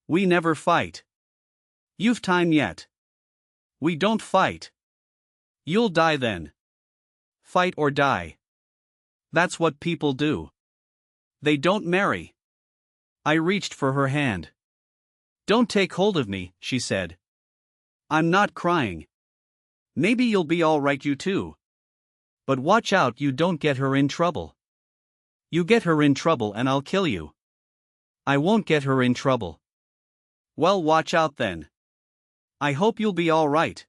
"We never fight." "You've time yet." "We don't fight." "You'll die then." "Fight or die. That's what people do. They don't marry." I reached for her hand. "Don't take hold of me," she said. "I'm not crying. Maybe you'll be all right, you too. But watch out you don't get her in trouble. You get her in trouble and I'll kill you." "I won't get her in trouble." "Well, watch out then. I hope you'll be all right.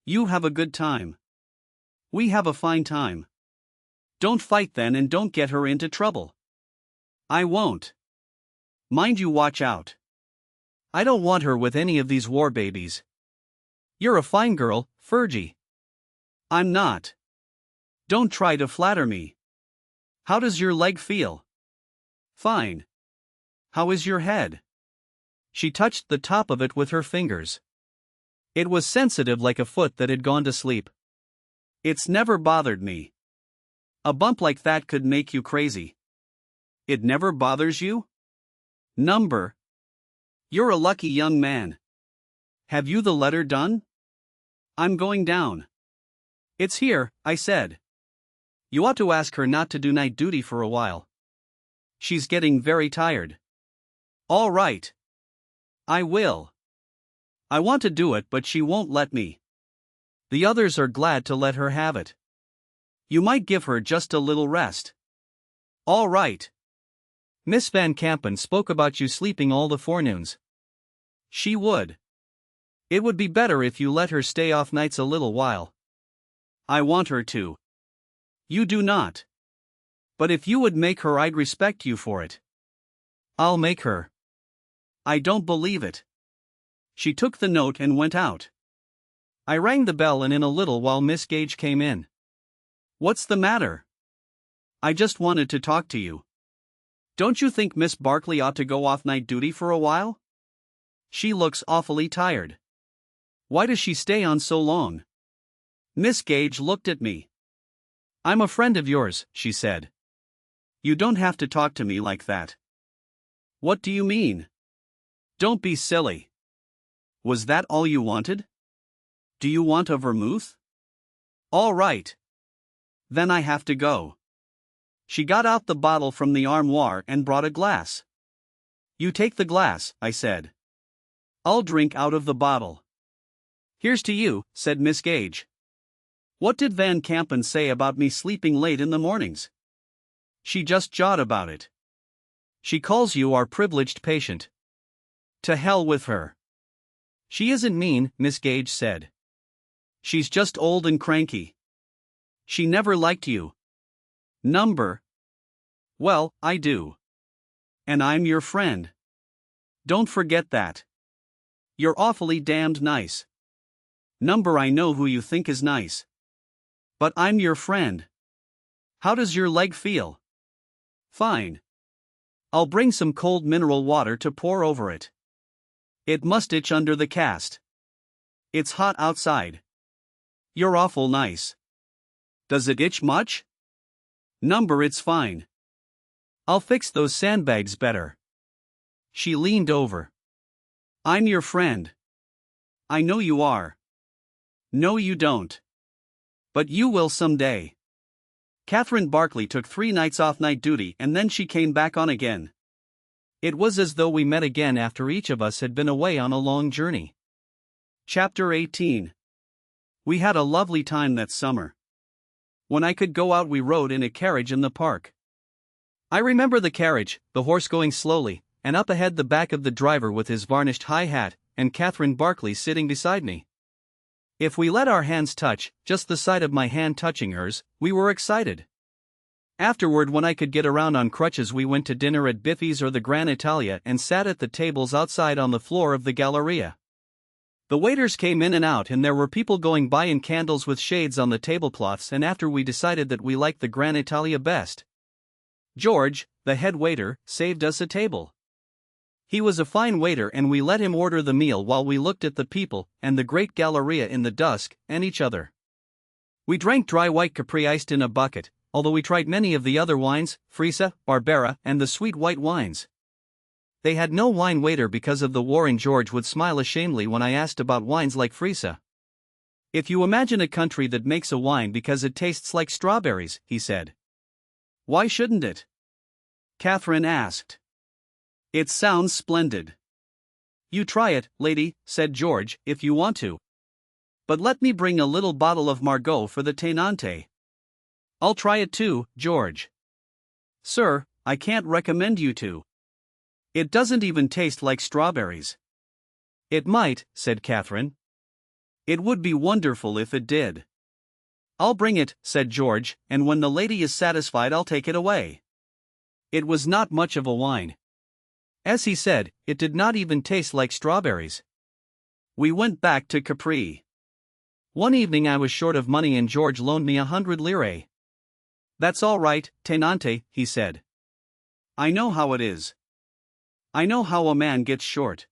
You have a good time. We have a fine time. Don't fight then and don't get her into trouble." "I won't. Mind you watch out. I don't want her with any of these war babies." "You're a fine girl, Fergie." "I'm not. Don't try to flatter me. How does your leg feel?" "Fine. How is your head?" She touched the top of it with her fingers. It was sensitive like a foot that had gone to sleep. "It's never bothered me. A bump like that could make you crazy." "It never bothers you?" "Number. You're a lucky young man. Have you the letter done?" "I'm going down." "It's here," I said. "You ought to ask her not to do night duty for a while. She's getting very tired." "All right. I will. I want to do it, but she won't let me. The others are glad to let her have it. You might give her just a little rest. All right. Miss Van Campen spoke about you sleeping all the forenoons. She would. It would be better if you let her stay off nights a little while. I want her to. You do not. But if you would make her, I'd respect you for it. I'll make her. I don't believe it. She took the note and went out. I rang the bell, and in a little while Miss Gage came in. What's the matter? I just wanted to talk to you. Don't you think Miss Barkley ought to go off night duty for a while? She looks awfully tired. Why does she stay on so long? Miss Gage looked at me. I'm a friend of yours, she said. You don't have to talk to me like that. What do you mean? Don't be silly. Was that all you wanted? Do you want a vermouth? All right. Then I have to go. She got out the bottle from the armoire and brought a glass. You take the glass, I said. I'll drink out of the bottle. Here's to you, said Miss Gage. What did Van Campen say about me sleeping late in the mornings? She just jawed about it. She calls you our privileged patient. To hell with her. She isn't mean, Miss Gage said. She's just old and cranky. She never liked you. Number. Well, I do. And I'm your friend. Don't forget that. You're awfully damned nice. Number, I know who you think is nice. But I'm your friend. How does your leg feel? Fine. I'll bring some cold mineral water to pour over it. It must itch under the cast. It's hot outside. You're awful nice. Does it itch much? Number, it's fine. I'll fix those sandbags better. She leaned over. I'm your friend. I know you are. No, you don't. But you will someday. Catherine Barkley took 3 nights off night duty and then she came back on again. It was as though we met again after each of us had been away on a long journey. Chapter 18. We had a lovely time that summer. When I could go out, we rode in a carriage in the park. I remember the carriage, the horse going slowly, and up ahead the back of the driver with his varnished high hat, and Catherine Barkley sitting beside me. If we let our hands touch, just the sight of my hand touching hers, we were excited. Afterward, when I could get around on crutches, we went to dinner at Biffy's or the Gran Italia and sat at the tables outside on the floor of the Galleria. The waiters came in and out, and there were people going by in candles with shades on the tablecloths, and after we decided that we liked the Gran Italia best. George, the head waiter, saved us a table. He was a fine waiter, and we let him order the meal while we looked at the people, and the great Galleria in the dusk, and each other. We drank dry white Capri iced in a bucket, although we tried many of the other wines, Frisa, Barbera, and the sweet white wines. They had no wine waiter because of the war, and George would smile ashamedly when I asked about wines like Frisa. If you imagine a country that makes a wine because it tastes like strawberries, he said. Why shouldn't it? Catherine asked. It sounds splendid. You try it, lady, said George, if you want to. But let me bring a little bottle of Margaux for the tenante. I'll try it too, George. Sir, I can't recommend you to. It doesn't even taste like strawberries. It might, said Catherine. It would be wonderful if it did. I'll bring it, said George, and when the lady is satisfied I'll take it away. It was not much of a wine. As he said, it did not even taste like strawberries. We went back to Capri. One evening I was short of money and George loaned me 100 lire. That's all right, tenante, he said. I know how it is. I know how a man gets short.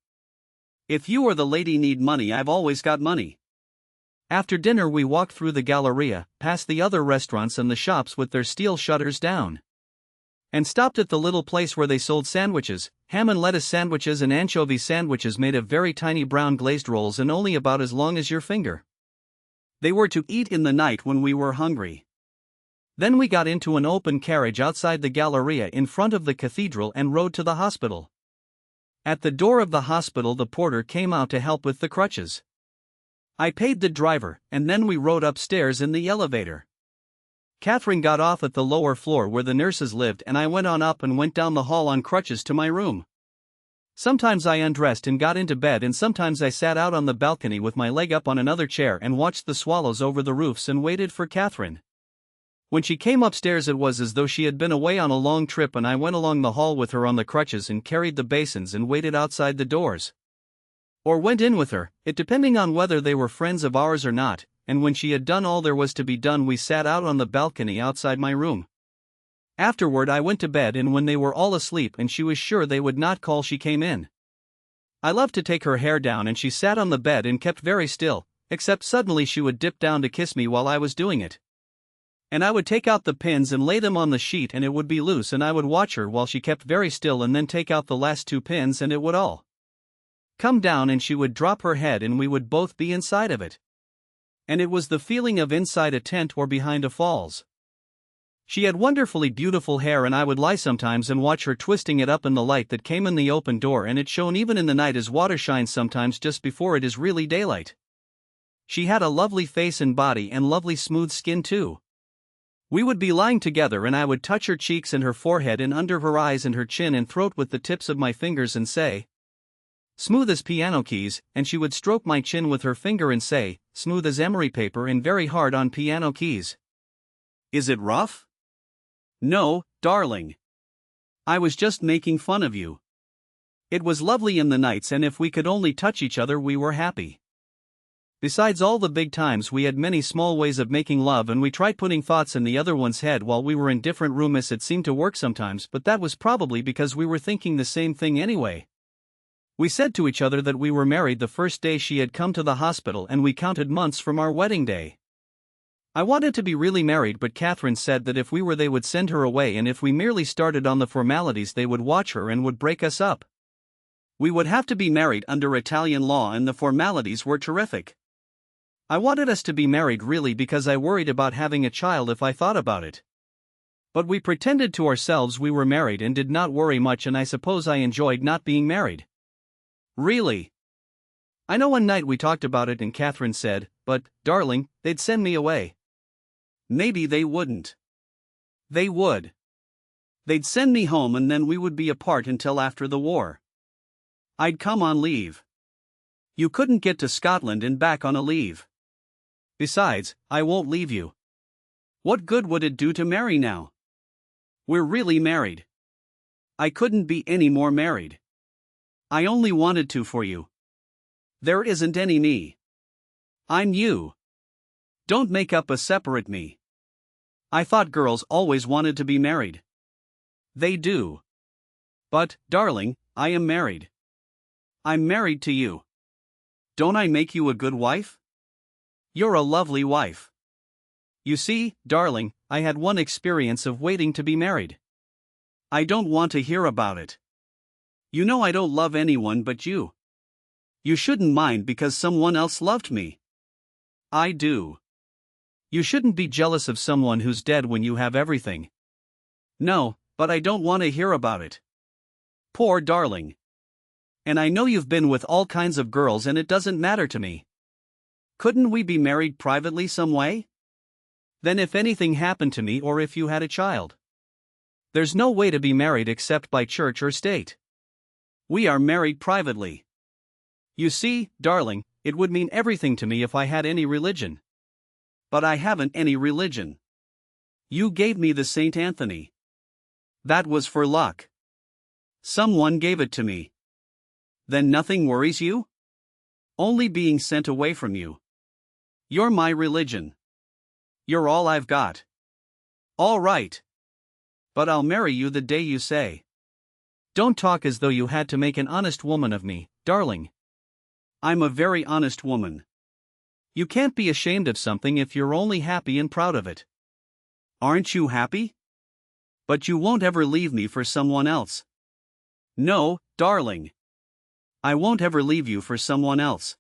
If you or the lady need money, I've always got money. After dinner we walked through the Galleria, past the other restaurants and the shops with their steel shutters down, and stopped at the little place where they sold sandwiches, ham and lettuce sandwiches and anchovy sandwiches made of very tiny brown glazed rolls and only about as long as your finger. They were to eat in the night when we were hungry. Then we got into an open carriage outside the Galleria in front of the cathedral and rode to the hospital. At the door of the hospital, the porter came out to help with the crutches. I paid the driver, and then we rode upstairs in the elevator. Catherine got off at the lower floor where the nurses lived, and I went on up and went down the hall on crutches to my room. Sometimes I undressed and got into bed, and sometimes I sat out on the balcony with my leg up on another chair and watched the swallows over the roofs and waited for Catherine. When she came upstairs, it was as though she had been away on a long trip, and I went along the hall with her on the crutches and carried the basins and waited outside the doors. Or went in with her, it depending on whether they were friends of ours or not, and when she had done all there was to be done, we sat out on the balcony outside my room. Afterward I went to bed, and when they were all asleep and she was sure they would not call, she came in. I loved to take her hair down, and she sat on the bed and kept very still, except suddenly she would dip down to kiss me while I was doing it. And I would take out the pins and lay them on the sheet, and it would be loose, and I would watch her while she kept very still, and then take out the last 2 pins and it would all come down, and she would drop her head and we would both be inside of it. And it was the feeling of inside a tent or behind a falls. She had wonderfully beautiful hair, and I would lie sometimes and watch her twisting it up in the light that came in the open door, and it shone even in the night as water shines sometimes just before it is really daylight. She had a lovely face and body, and lovely smooth skin too. We would be lying together, and I would touch her cheeks and her forehead and under her eyes and her chin and throat with the tips of my fingers and say, "Smooth as piano keys," and she would stroke my chin with her finger and say, "Smooth as emery paper and very hard on piano keys." Is it rough? No, darling. I was just making fun of you. It was lovely in the nights, and if we could only touch each other we were happy. Besides all the big times, we had many small ways of making love, and we tried putting thoughts in the other one's head while we were in different rooms. It seemed to work sometimes, but that was probably because we were thinking the same thing anyway. We said to each other that we were married the first day she had come to the hospital, and we counted months from our wedding day. I wanted to be really married, but Catherine said that if we were, they would send her away, and if we merely started on the formalities they would watch her and would break us up. We would have to be married under Italian law, and the formalities were terrific. I wanted us to be married really because I worried about having a child if I thought about it. But we pretended to ourselves we were married and did not worry much, and I suppose I enjoyed not being married. Really? I know one night we talked about it and Catherine said, "But, darling, they'd send me away." Maybe they wouldn't. They would. They'd send me home, and then we would be apart until after the war. I'd come on leave. You couldn't get to Scotland and back on a leave. Besides, I won't leave you. What good would it do to marry now? We're really married. I couldn't be any more married. I only wanted to for you. There isn't any me. I'm you. Don't make up a separate me. I thought girls always wanted to be married. They do. But, darling, I am married. I'm married to you. Don't I make you a good wife? You're a lovely wife. You see, darling, I had one experience of waiting to be married. I don't want to hear about it. You know I don't love anyone but you. You shouldn't mind because someone else loved me. I do. You shouldn't be jealous of someone who's dead when you have everything. No, but I don't want to hear about it. Poor darling. And I know you've been with all kinds of girls, and it doesn't matter to me. Couldn't we be married privately some way? Then if anything happened to me, or if you had a child. There's no way to be married except by church or state. We are married privately. You see, darling, it would mean everything to me if I had any religion. But I haven't any religion. You gave me the St. Anthony. That was for luck. Someone gave it to me. Then nothing worries you? Only being sent away from you. You're my religion. You're all I've got. All right. But I'll marry you the day you say. Don't talk as though you had to make an honest woman of me, darling. I'm a very honest woman. You can't be ashamed of something if you're only happy and proud of it. Aren't you happy? But you won't ever leave me for someone else. No, darling. I won't ever leave you for someone else.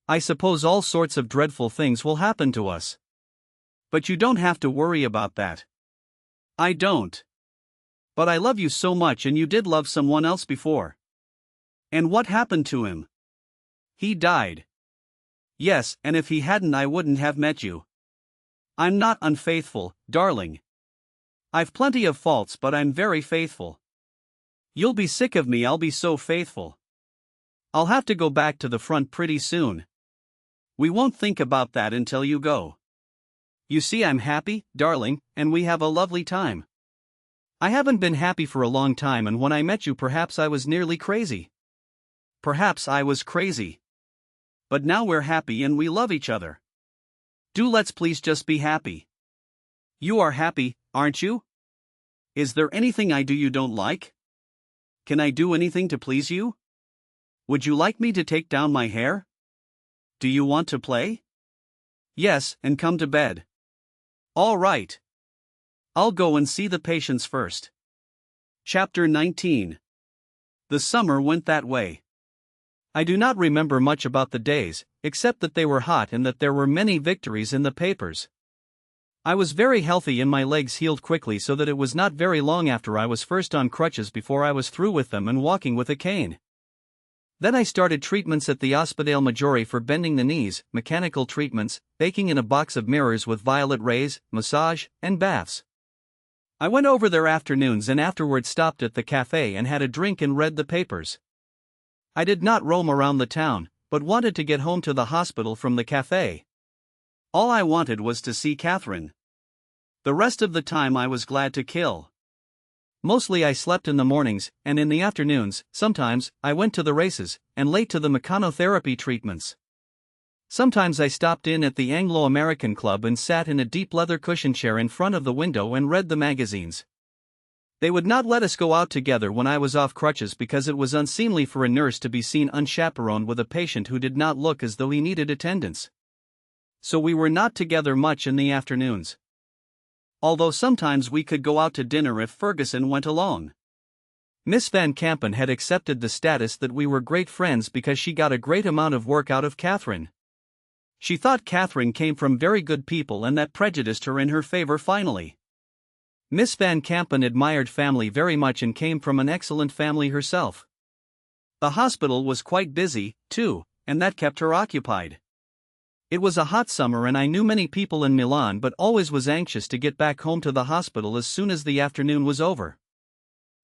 I suppose all sorts of dreadful things will happen to us. But you don't have to worry about that. I don't. But I love you so much, and you did love someone else before. And what happened to him? He died. Yes, and if he hadn't, I wouldn't have met you. I'm not unfaithful, darling. I've plenty of faults, but I'm very faithful. You'll be sick of me, I'll be so faithful. I'll have to go back to the front pretty soon. We won't think about that until you go. You see, I'm happy, darling, and we have a lovely time. I haven't been happy for a long time, and when I met you, perhaps I was nearly crazy. Perhaps I was crazy. But now we're happy and we love each other. Let's please just be happy. You are happy, aren't you? Is there anything I do you don't like? Can I do anything to please you? Would you like me to take down my hair? Do you want to play? Yes, and come to bed. All right. I'll go and see the patients first. Chapter 19. The summer went that way. I do not remember much about the days, except that they were hot and that there were many victories in the papers. I was very healthy and my legs healed quickly, so that it was not very long after I was first on crutches before I was through with them and walking with a cane. Then I started treatments at the Ospedale Maggiore for bending the knees, mechanical treatments, baking in a box of mirrors with violet rays, massage, and baths. I went over there afternoons and afterward stopped at the cafe and had a drink and read the papers. I did not roam around the town, but wanted to get home to the hospital from the cafe. All I wanted was to see Catherine. The rest of the time I was glad to kill. Mostly I slept in the mornings, and in the afternoons, sometimes, I went to the races, and late to the mechanotherapy treatments. Sometimes I stopped in at the Anglo-American Club and sat in a deep leather cushion chair in front of the window and read the magazines. They would not let us go out together when I was off crutches because it was unseemly for a nurse to be seen unchaperoned with a patient who did not look as though he needed attendance. So we were not together much in the afternoons. Although sometimes we could go out to dinner if Ferguson went along. Miss Van Campen had accepted the status that we were great friends because she got a great amount of work out of Catherine. She thought Catherine came from very good people and that prejudiced her in her favor finally. Miss Van Campen admired family very much and came from an excellent family herself. The hospital was quite busy, too, and that kept her occupied. It was a hot summer and I knew many people in Milan, but always was anxious to get back home to the hospital as soon as the afternoon was over.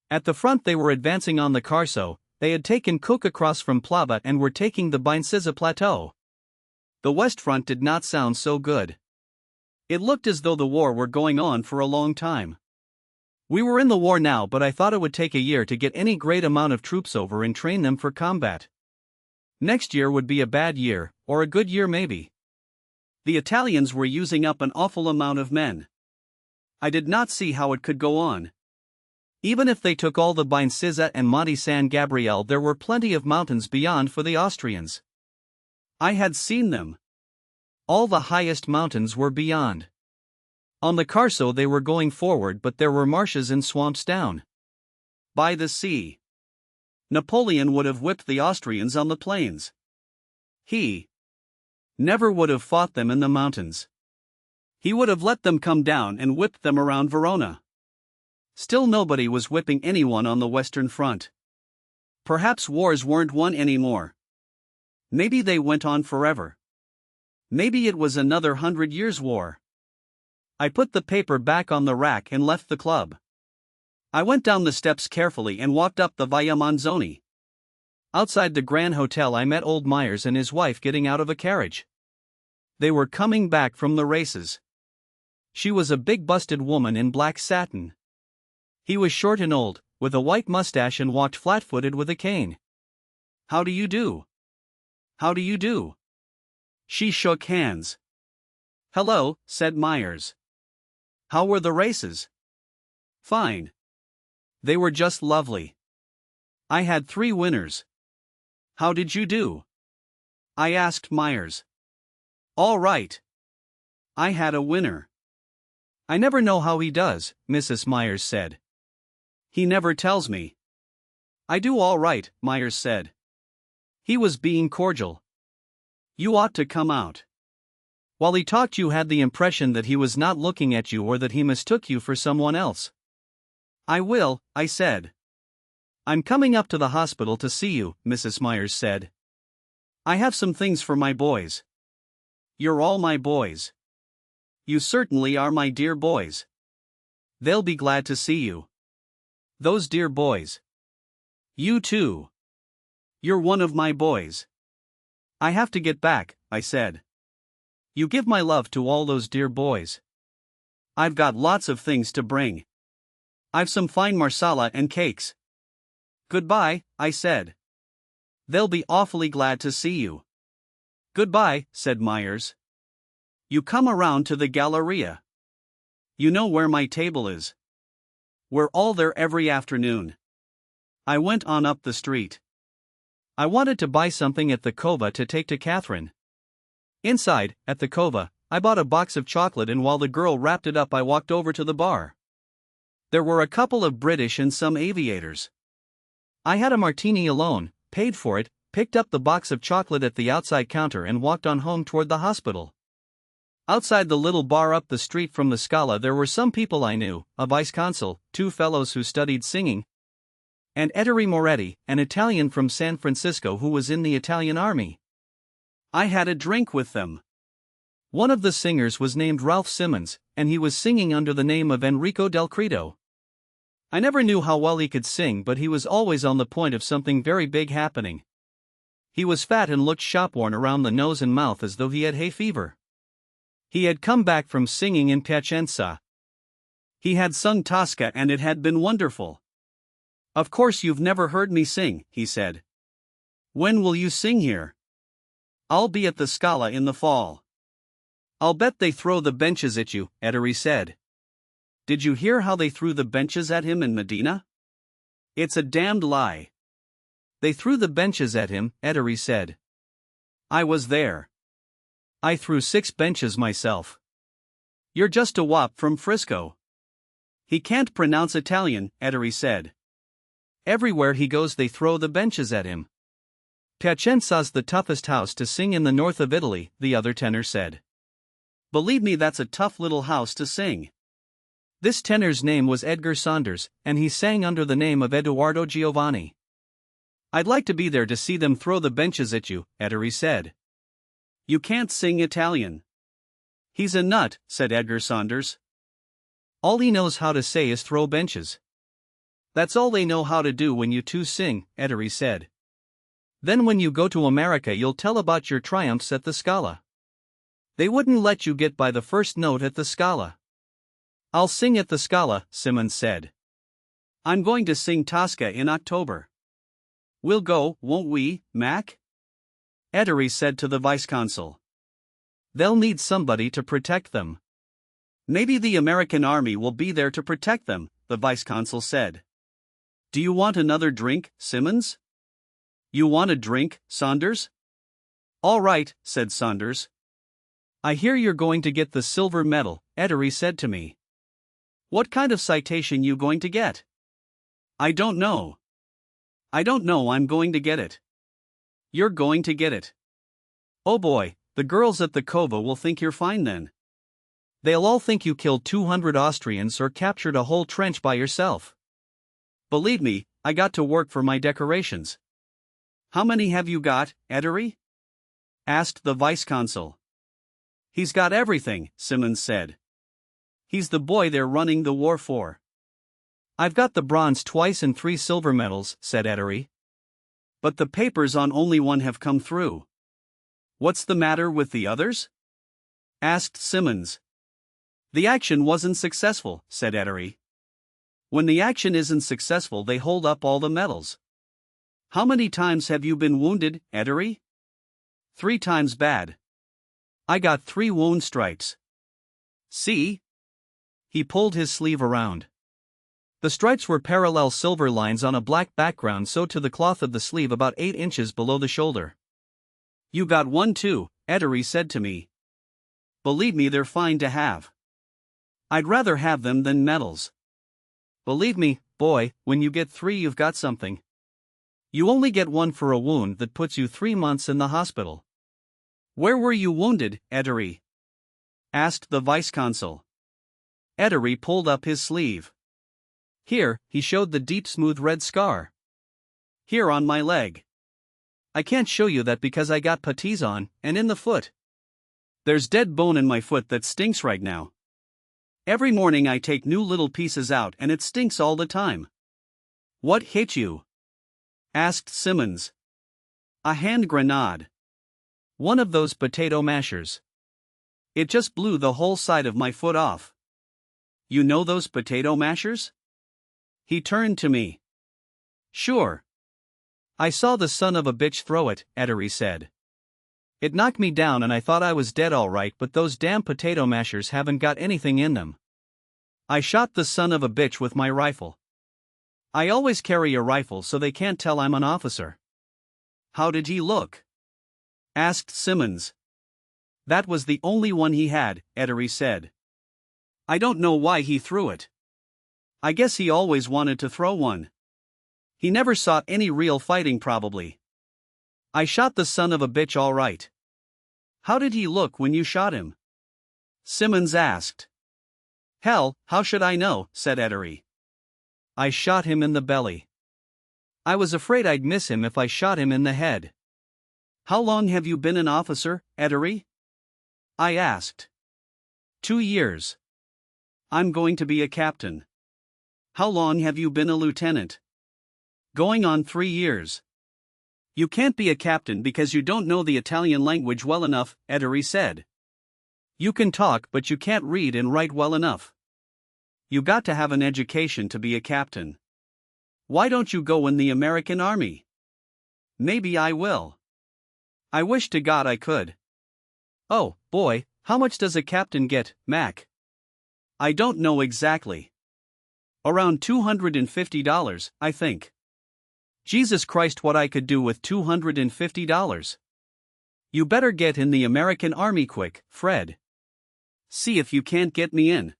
At the front they were advancing on the Carso. They had taken Cook across from Plava and were taking the Bincisa Plateau. The west front did not sound so good. It looked as though the war were going on for a long time. We were in the war now, but I thought it would take a year to get any great amount of troops over and train them for combat. Next year would be a bad year, or a good year maybe. The Italians were using up an awful amount of men. I did not see how it could go on. Even if they took all the Bincisa and Monte San Gabriele, there were plenty of mountains beyond for the Austrians. I had seen them. All the highest mountains were beyond. On the Carso they were going forward, but there were marshes and swamps down by the sea. Napoleon would have whipped the Austrians on the plains. He never would have fought them in the mountains. He would have let them come down and whipped them around Verona. Still nobody was whipping anyone on the Western Front. Perhaps wars weren't won anymore. Maybe they went on forever. Maybe it was another 100 Years' War. I put the paper back on the rack and left the club. I went down the steps carefully and walked up the Via Manzoni. Outside the Grand Hotel I met old Myers and his wife getting out of a carriage. They were coming back from the races. She was a big busted woman in black satin. He was short and old, with a white mustache, and walked flat-footed with a cane. "How do you do? How do you do?" She shook hands. "Hello," said Myers. "How were the races?" "Fine. They were just lovely. I had 3 winners." "How did you do?" I asked Myers. "All right. I had a winner." "I never know how he does," Mrs. Myers said. "He never tells me." "I do all right," Myers said. He was being cordial. "You ought to come out." While he talked you had the impression that he was not looking at you or that he mistook you for someone else. "I will," I said. I'm coming up to the hospital to see you, Mrs. Myers said. I have some things for my boys. You're all my boys. You certainly are my dear boys. They'll be glad to see you. Those dear boys. You too. You're one of my boys. I have to get back, I said. You give my love to all those dear boys. I've got lots of things to bring. I've some fine marsala and cakes. Goodbye, I said. They'll be awfully glad to see you. Goodbye, said Myers. You come around to the Galleria. You know where my table is. We're all there every afternoon. I went on up the street. I wanted to buy something at the Cova to take to Catherine. Inside, at the Cova, I bought a box of chocolate, and while the girl wrapped it up I walked over to the bar. There were a couple of British and some aviators. I had a martini alone, paid for it, picked up the box of chocolate at the outside counter and walked on home toward the hospital. Outside the little bar up the street from the Scala there were some people I knew, a vice-consul, two fellows who studied singing, and Ettore Moretti, an Italian from San Francisco who was in the Italian army. I had a drink with them. One of the singers was named Ralph Simmons, and he was singing under the name of Enrico Del Credo. I never knew how well he could sing, but he was always on the point of something very big happening. He was fat and looked shopworn around the nose and mouth as though he had hay fever. He had come back from singing in Piacenza. He had sung Tosca and it had been wonderful. Of course you've never heard me sing, he said. When will you sing here? I'll be at the Scala in the fall. I'll bet they throw the benches at you, Ettore said. Did you hear how they threw the benches at him in Medina? It's a damned lie. They threw the benches at him, Ettore said. I was there. I threw 6 benches myself. You're just a wop from Frisco. He can't pronounce Italian, Ettore said. Everywhere he goes they throw the benches at him. Piacenza's the toughest house to sing in the north of Italy, the other tenor said. Believe me, that's a tough little house to sing. This tenor's name was Edgar Saunders, and he sang under the name of Edoardo Giovanni. I'd like to be there to see them throw the benches at you, Ettore said. You can't sing Italian. He's a nut, said Edgar Saunders. All he knows how to say is throw benches. That's all they know how to do when you two sing, Ettore said. Then when you go to America you'll tell about your triumphs at the Scala. They wouldn't let you get by the first note at the Scala. I'll sing at the Scala, Simmons said. I'm going to sing Tosca in October. We'll go, won't we, Mac? Ettore said to the vice-consul. They'll need somebody to protect them. Maybe the American army will be there to protect them, the vice-consul said. Do you want another drink, Simmons? You want a drink, Saunders? All right, said Saunders. I hear you're going to get the silver medal, Ettore said to me. What kind of citation you going to get? I don't know. I don't know, I'm going to get it. You're going to get it. Oh boy, the girls at the Cova will think you're fine then. They'll all think you killed 200 Austrians or captured a whole trench by yourself. Believe me, I got to work for my decorations. How many have you got, Ettore? Asked the vice-consul. He's got everything, Simmons said. He's the boy they're running the war for. I've got the bronze twice and 3 silver medals, said Ettore. But the papers on only one have come through. What's the matter with the others? Asked Simmons. The action wasn't successful, said Ettore. When the action isn't successful they hold up all the medals. How many times have you been wounded, Ettore? 3 times bad. I got 3 wound stripes. See? He pulled his sleeve around. The stripes were parallel silver lines on a black background sewed to the cloth of the sleeve about 8 inches below the shoulder. You got one too, Ettore said to me. Believe me, they're fine to have. I'd rather have them than medals. Believe me, boy, when you get 3 you've got something. You only get 1 for a wound that puts you 3 months in the hospital. Where were you wounded, Ettore? Asked the vice-consul. Ettore pulled up his sleeve. Here, he showed the deep smooth red scar. Here on my leg. I can't show you that because I got puttees on, and in the foot. There's dead bone in my foot that stinks right now. Every morning I take new little pieces out and it stinks all the time. What hit you? Asked Simmons. A hand grenade. One of those potato mashers. It just blew the whole side of my foot off. You know those potato mashers? He turned to me. Sure. I saw the son of a bitch throw it, Ettery said. It knocked me down and I thought I was dead all right, but those damn potato mashers haven't got anything in them. I shot the son of a bitch with my rifle. I always carry a rifle so they can't tell I'm an officer. How did he look? Asked Simmons. That was the only one he had, Ettery said. I don't know why he threw it. I guess he always wanted to throw one. He never saw any real fighting probably. I shot the son of a bitch all right. How did he look when you shot him? Simmons asked. Hell, how should I know, said Ettery. I shot him in the belly. I was afraid I'd miss him if I shot him in the head. How long have you been an officer, Ettery? I asked. 2 years. I'm going to be a captain. How long have you been a lieutenant? Going on 3 years. You can't be a captain because you don't know the Italian language well enough, Ettery said. You can talk but you can't read and write well enough. You got to have an education to be a captain. Why don't you go in the American Army? Maybe I will. I wish to God I could. Oh, boy, how much does a captain get, Mac? I don't know exactly. Around $250, I think. Jesus Christ, what I could do with $250. You better get in the American Army quick, Fred. See if you can't get me in.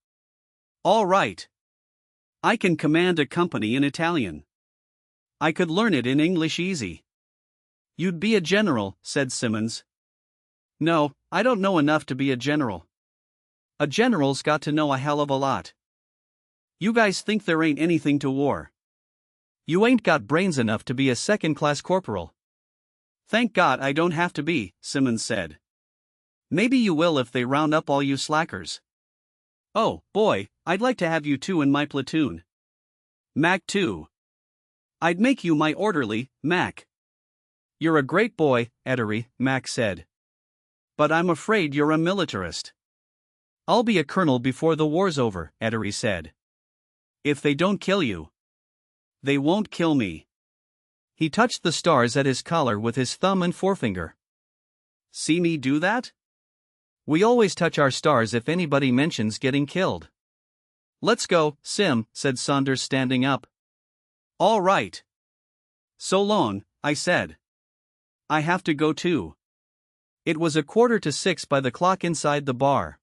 All right. I can command a company in Italian. I could learn it in English easy. You'd be a general, said Simmons. No, I don't know enough to be a general. A general's got to know a hell of a lot. You guys think there ain't anything to war. You ain't got brains enough to be a second-class corporal. Thank God I don't have to be, Simmons said. Maybe you will if they round up all you slackers. Oh, boy, I'd like to have you two in my platoon. Mac too. I'd make you my orderly, Mac. You're a great boy, Ettery, Mac said. But I'm afraid you're a militarist. I'll be a colonel before the war's over, Ettery said. If they don't kill you. They won't kill me. He touched the stars at his collar with his thumb and forefinger. See me do that? We always touch our stars if anybody mentions getting killed. Let's go, Sim, said Saunders standing up. All right. So long, I said. I have to go too. It was 5:45 by the clock inside the bar.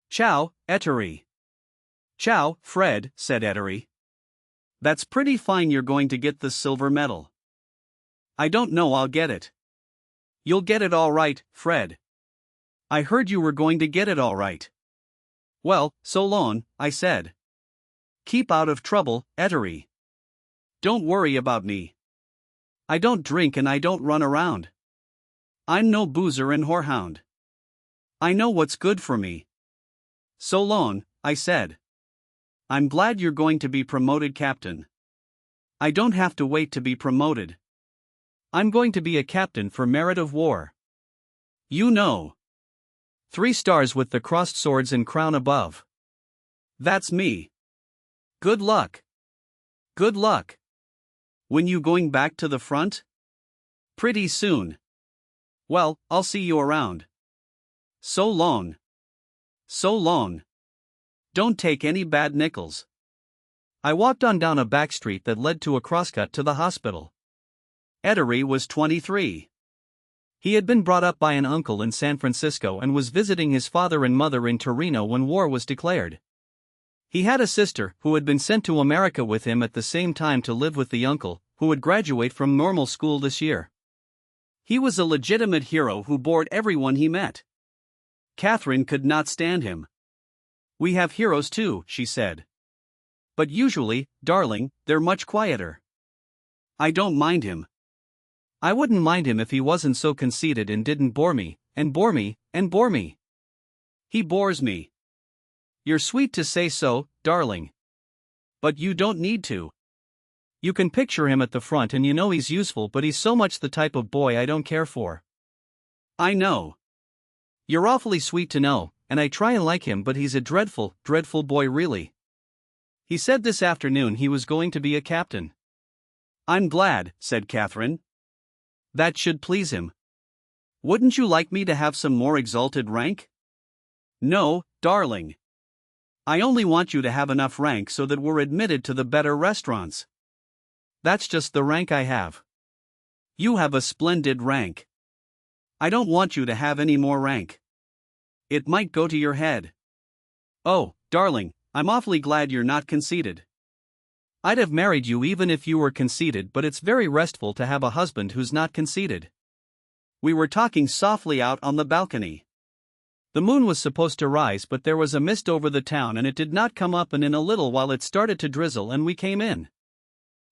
Ciao, Ettery. Ciao, Fred, said Ettery. That's pretty fine you're going to get the silver medal. I don't know I'll get it. You'll get it all right, Fred. I heard you were going to get it all right. Well, so long, I said. Keep out of trouble, Ettery. Don't worry about me. I don't drink and I don't run around. I'm no boozer and whorehound. I know what's good for me. So long, I said. I'm glad you're going to be promoted captain. I don't have to wait to be promoted. I'm going to be a captain for merit of war. You know. 3 stars with the crossed swords and crown above. That's me. Good luck. Good luck. When you going back to the front? Pretty soon. Well, I'll see you around. So long. So long. Don't take any bad nickels. I walked on down a back street that led to a crosscut to the hospital. Ettery was 23. He had been brought up by an uncle in San Francisco and was visiting his father and mother in Torino when war was declared. He had a sister who had been sent to America with him at the same time to live with the uncle, who would graduate from normal school this year. He was a legitimate hero who bored everyone he met. Catherine could not stand him. We have heroes too, she said. But usually, darling, they're much quieter. I don't mind him. I wouldn't mind him if he wasn't so conceited and didn't bore me, and bore me, and bore me. He bores me. You're sweet to say so, darling. But you don't need to. You can picture him at the front and you know he's useful, but he's so much the type of boy I don't care for. I know. You're awfully sweet to know, and I try and like him, but he's a dreadful, dreadful boy really. He said this afternoon he was going to be a captain. I'm glad, said Catherine. That should please him. Wouldn't you like me to have some more exalted rank? No, darling. I only want you to have enough rank so that we're admitted to the better restaurants. That's just the rank I have. You have a splendid rank. I don't want you to have any more rank. It might go to your head. Oh, darling, I'm awfully glad you're not conceited. I'd have married you even if you were conceited, but it's very restful to have a husband who's not conceited. We were talking softly out on the balcony. The moon was supposed to rise, but there was a mist over the town and it did not come up, and in a little while it started to drizzle and we came in.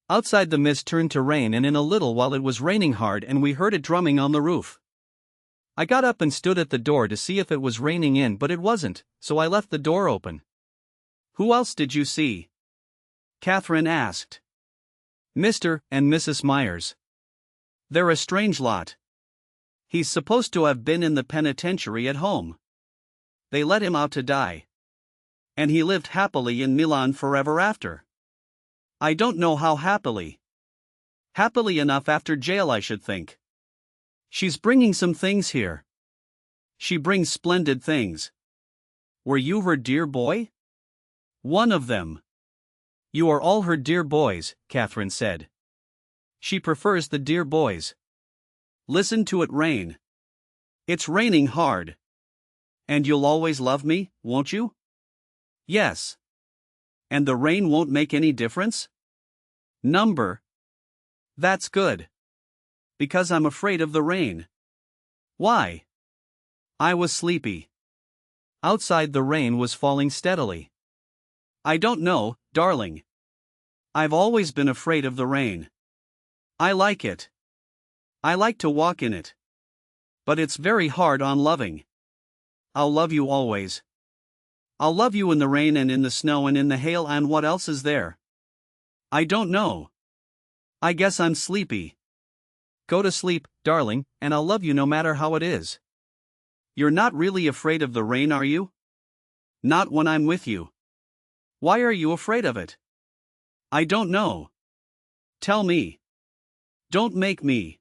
Outside the mist turned to rain, and in a little while it was raining hard and we heard it drumming on the roof. I got up and stood at the door to see if it was raining in, but it wasn't, so I left the door open. Who else did you see? Catherine asked. Mr. and Mrs. Myers. They're a strange lot. He's supposed to have been in the penitentiary at home. They let him out to die. And he lived happily in Milan forever after. I don't know how happily. Happily enough after jail, I should think. She's bringing some things here. She brings splendid things. Were you her dear boy? One of them. You are all her dear boys, Catherine said. She prefers the dear boys. Listen to it rain. It's raining hard. And you'll always love me, won't you? Yes. And the rain won't make any difference? Number. That's good. Because I'm afraid of the rain. Why? I was sleepy. Outside the rain was falling steadily. I don't know, darling. I've always been afraid of the rain. I like it. I like to walk in it. But it's very hard on loving. I'll love you always. I'll love you in the rain and in the snow and in the hail, and what else is there? I don't know. I guess I'm sleepy. Go to sleep, darling, and I'll love you no matter how it is. You're not really afraid of the rain, are you? Not when I'm with you. Why are you afraid of it? I don't know. Tell me. Don't make me.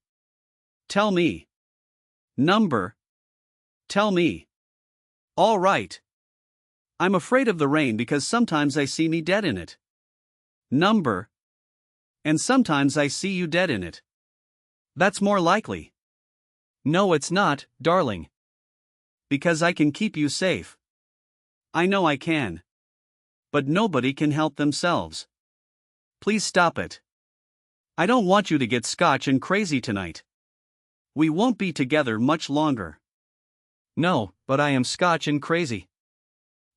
Tell me. Number. Tell me. All right. I'm afraid of the rain because sometimes I see me dead in it. Number. And sometimes I see you dead in it. That's more likely. No, it's not, darling. Because I can keep you safe. I know I can. But nobody can help themselves. Please stop it. I don't want you to get Scotch and crazy tonight. We won't be together much longer. No, but I am Scotch and crazy.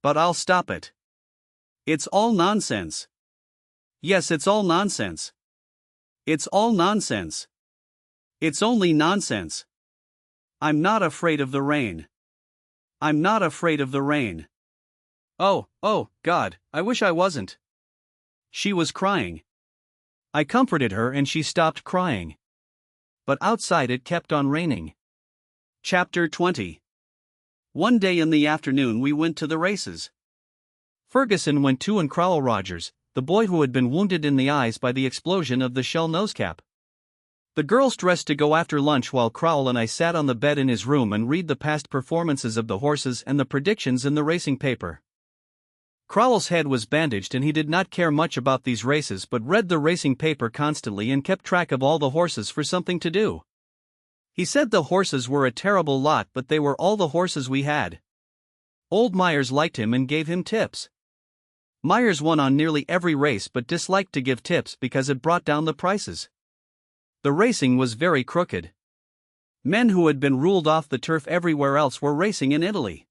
But I'll stop it. It's all nonsense. Yes, it's all nonsense. It's all nonsense. It's only nonsense. I'm not afraid of the rain. I'm not afraid of the rain. Oh, God, I wish I wasn't. She was crying. I comforted her and she stopped crying. But outside it kept on raining. Chapter 20. One day in the afternoon we went to the races. Ferguson went too, and Crowell Rogers, the boy who had been wounded in the eyes by the explosion of the shell nosecap. The girls dressed to go after lunch while Crowell and I sat on the bed in his room and read the past performances of the horses and the predictions in the racing paper. Crowell's head was bandaged and he did not care much about these races, but read the racing paper constantly and kept track of all the horses for something to do. He said the horses were a terrible lot, but they were all the horses we had. Old Myers liked him and gave him tips. Myers won on nearly every race but disliked to give tips because it brought down the prices. The racing was very crooked. Men who had been ruled off the turf everywhere else were racing in Italy.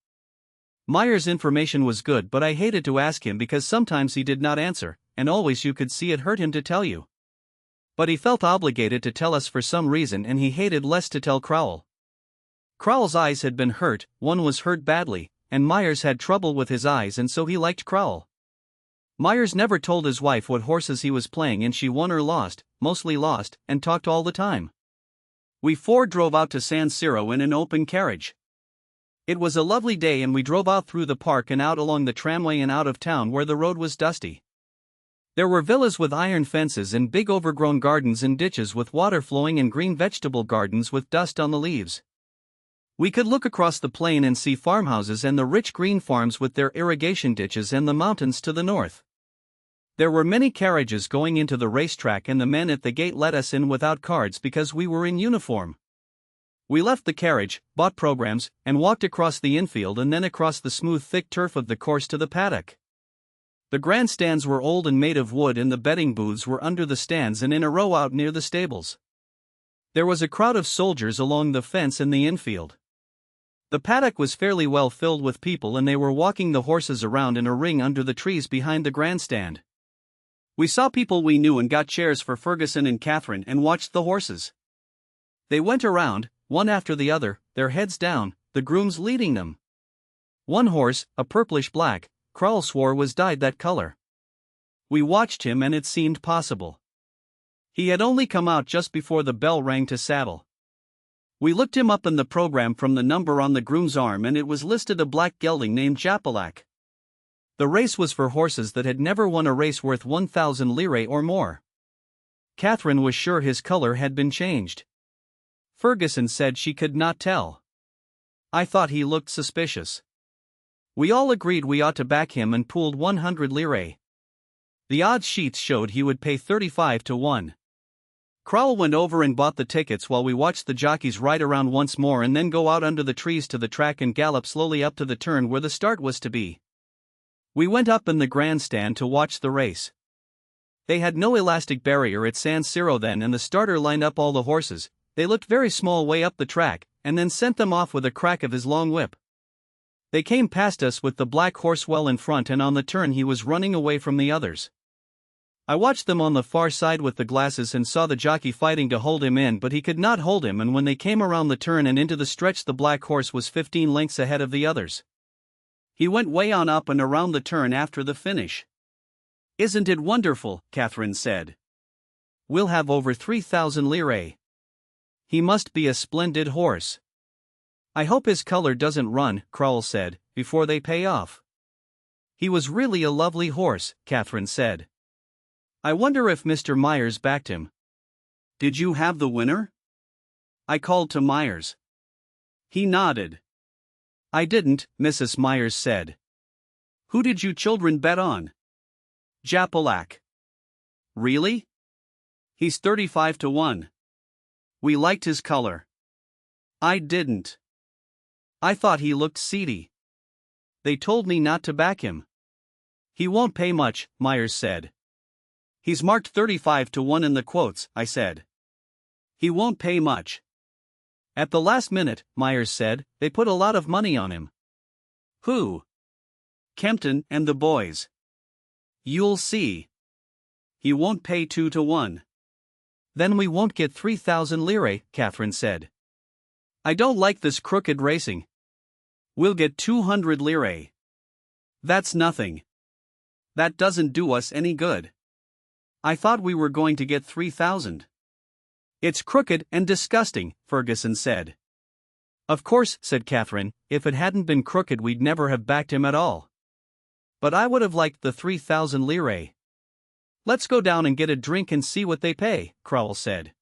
Myers' information was good, but I hated to ask him because sometimes he did not answer, and always you could see it hurt him to tell you. But he felt obligated to tell us for some reason, and he hated less to tell Crowell. Crowell's eyes had been hurt, one was hurt badly, and Myers had trouble with his eyes, and so he liked Crowell. Myers never told his wife what horses he was playing, and she won or lost, mostly lost, and talked all the time. We four drove out to San Siro in an open carriage. It was a lovely day, and we drove out through the park and out along the tramway and out of town where the road was dusty. There were villas with iron fences and big overgrown gardens and ditches with water flowing and green vegetable gardens with dust on the leaves. We could look across the plain and see farmhouses and the rich green farms with their irrigation ditches and the mountains to the north. There were many carriages going into the racetrack, and the men at the gate let us in without cards because we were in uniform. We left the carriage, bought programs, and walked across the infield and then across the smooth thick turf of the course to the paddock. The grandstands were old and made of wood, and the betting booths were under the stands and in a row out near the stables. There was a crowd of soldiers along the fence in the infield. The paddock was fairly well filled with people, and they were walking the horses around in a ring under the trees behind the grandstand. We saw people we knew and got chairs for Ferguson and Catherine and watched the horses. They went around, one after the other, their heads down, the grooms leading them. One horse, a purplish black, Crowell swore was dyed that color. We watched him, and it seemed possible. He had only come out just before the bell rang to saddle. We looked him up in the program from the number on the groom's arm, and it was listed a black gelding named Japalac. The race was for horses that had never won a race worth 1,000 lire or more. Catherine was sure his color had been changed. Ferguson said she could not tell. I thought he looked suspicious. We all agreed we ought to back him and pooled 100 lire. The odds sheets showed he would pay 35 to 1. Crowell went over and bought the tickets while we watched the jockeys ride around once more and then go out under the trees to the track and gallop slowly up to the turn where the start was to be. We went up in the grandstand to watch the race. They had no elastic barrier at San Siro then, and the starter lined up all the horses. They looked very small way up the track, and then sent them off with a crack of his long whip. They came past us with the black horse well in front, and on the turn he was running away from the others. I watched them on the far side with the glasses and saw the jockey fighting to hold him in, but he could not hold him, and when they came around the turn and into the stretch, the black horse was 15 lengths ahead of the others. He went way on up and around the turn after the finish. "Isn't it wonderful?" Catherine said. "We'll have over 3,000 lire. He must be a splendid horse." "I hope his color doesn't run," Crowell said, "before they pay off." "He was really a lovely horse," Catherine said. "I wonder if Mr. Myers backed him." "Did you have the winner?" I called to Myers. He nodded. "I didn't," Mrs. Myers said. "Who did you children bet on?" "Japalac." "Really?" "He's 35 to 1. We liked his color." "I didn't. I thought he looked seedy. They told me not to back him." "He won't pay much," Myers said. "He's marked 35 to 1 in the quotes," I said. "He won't pay much." "At the last minute," Myers said, "they put a lot of money on him." "Who?" "Campen and the boys." "You'll see. He won't pay 2 to 1. "Then we won't get 3,000 lire," Catherine said. "I don't like this crooked racing." "We'll get 200 lire. "That's nothing. That doesn't do us any good. I thought we were going to get 3,000. "It's crooked and disgusting," Ferguson said. "Of course," said Catherine, "if it hadn't been crooked we'd never have backed him at all. But I would have liked the 3,000 lire. "Let's go down and get a drink and see what they pay," Crowell said.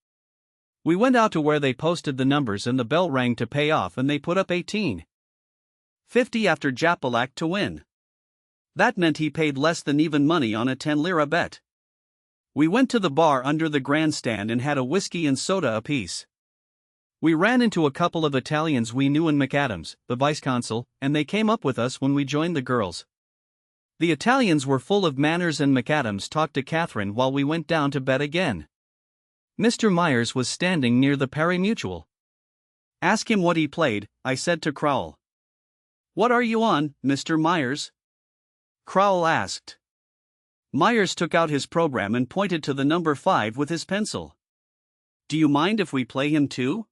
We went out to where they posted the numbers, and the bell rang to pay off, and they put up 18.50 after Japalac to win. That meant he paid less than even money on a 10 lira bet. We went to the bar under the grandstand and had a whiskey and soda apiece. We ran into a couple of Italians we knew in McAdams, the vice-consul, and they came up with us when we joined the girls. The Italians were full of manners, and McAdams talked to Catherine while we went down to bed again. Mr. Myers was standing near the pari-mutuel. "Ask him what he played," I said to Crowell. "What are you on, Mr. Myers?" Crowell asked. Myers took out his program and pointed to the number 5 with his pencil. Do you mind if we play him too?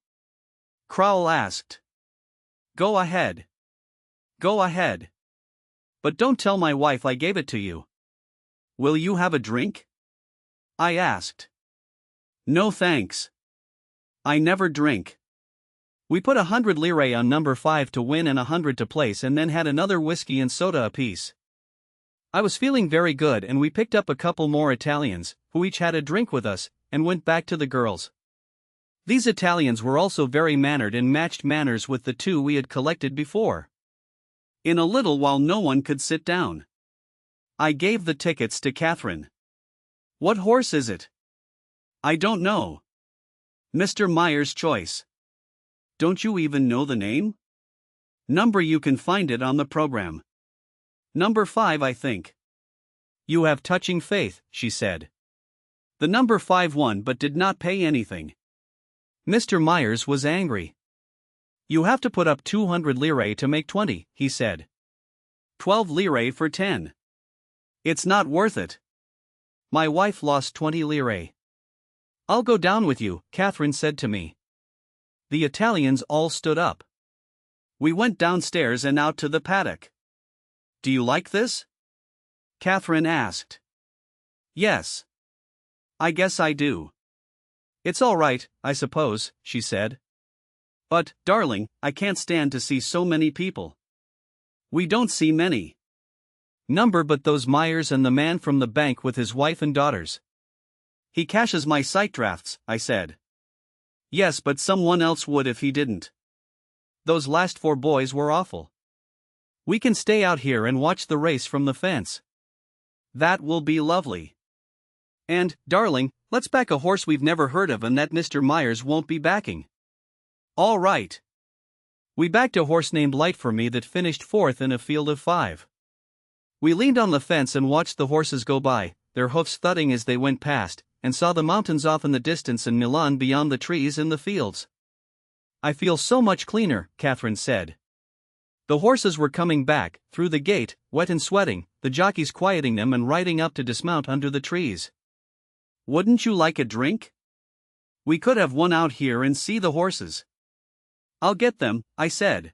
Crowell asked. Go ahead. Go ahead. But don't tell my wife I gave it to you. Will you have a drink? I asked. No thanks. I never drink. We put 100 lire on number 5 to win and 100 to place and then had another whiskey and soda apiece. I was feeling very good and we picked up a couple more Italians, who each had a drink with us, and went back to the girls. These Italians were also very mannered and matched manners with the 2 we had collected before. In a little while no one could sit down. I gave the tickets to Catherine. What horse is it? I don't know. Mr. Myers' choice. Don't you even know the name? Number you can find it on the program. Number 5 I think. You have touching faith, she said. The number 5 won but did not pay anything. Mr. Myers was angry. You have to put up 200 lire to make 20, he said. 12 lire for 10. It's not worth it. My wife lost 20 lire. I'll go down with you, Catherine said to me. The Italians all stood up. We went downstairs and out to the paddock. Do you like this? Catherine asked. Yes. I guess I do. It's all right, I suppose, she said. But, darling, I can't stand to see so many people. We don't see many. Number but those Myers and the man from the bank with his wife and daughters. He cashes my sight drafts, I said. Yes, but someone else would if he didn't. Those last 4 boys were awful. We can stay out here and watch the race from the fence. That will be lovely. And, darling, let's back a horse we've never heard of and that Mr. Myers won't be backing. All right. We backed a horse named Light for Me that finished 4th in a field of 5. We leaned on the fence and watched the horses go by, their hoofs thudding as they went past, and saw the mountains off in the distance and Milan beyond the trees in the fields. I feel so much cleaner, Catherine said. The horses were coming back, through the gate, wet and sweating, the jockeys quieting them and riding up to dismount under the trees. Wouldn't you like a drink? We could have one out here and see the horses. I'll get them, I said.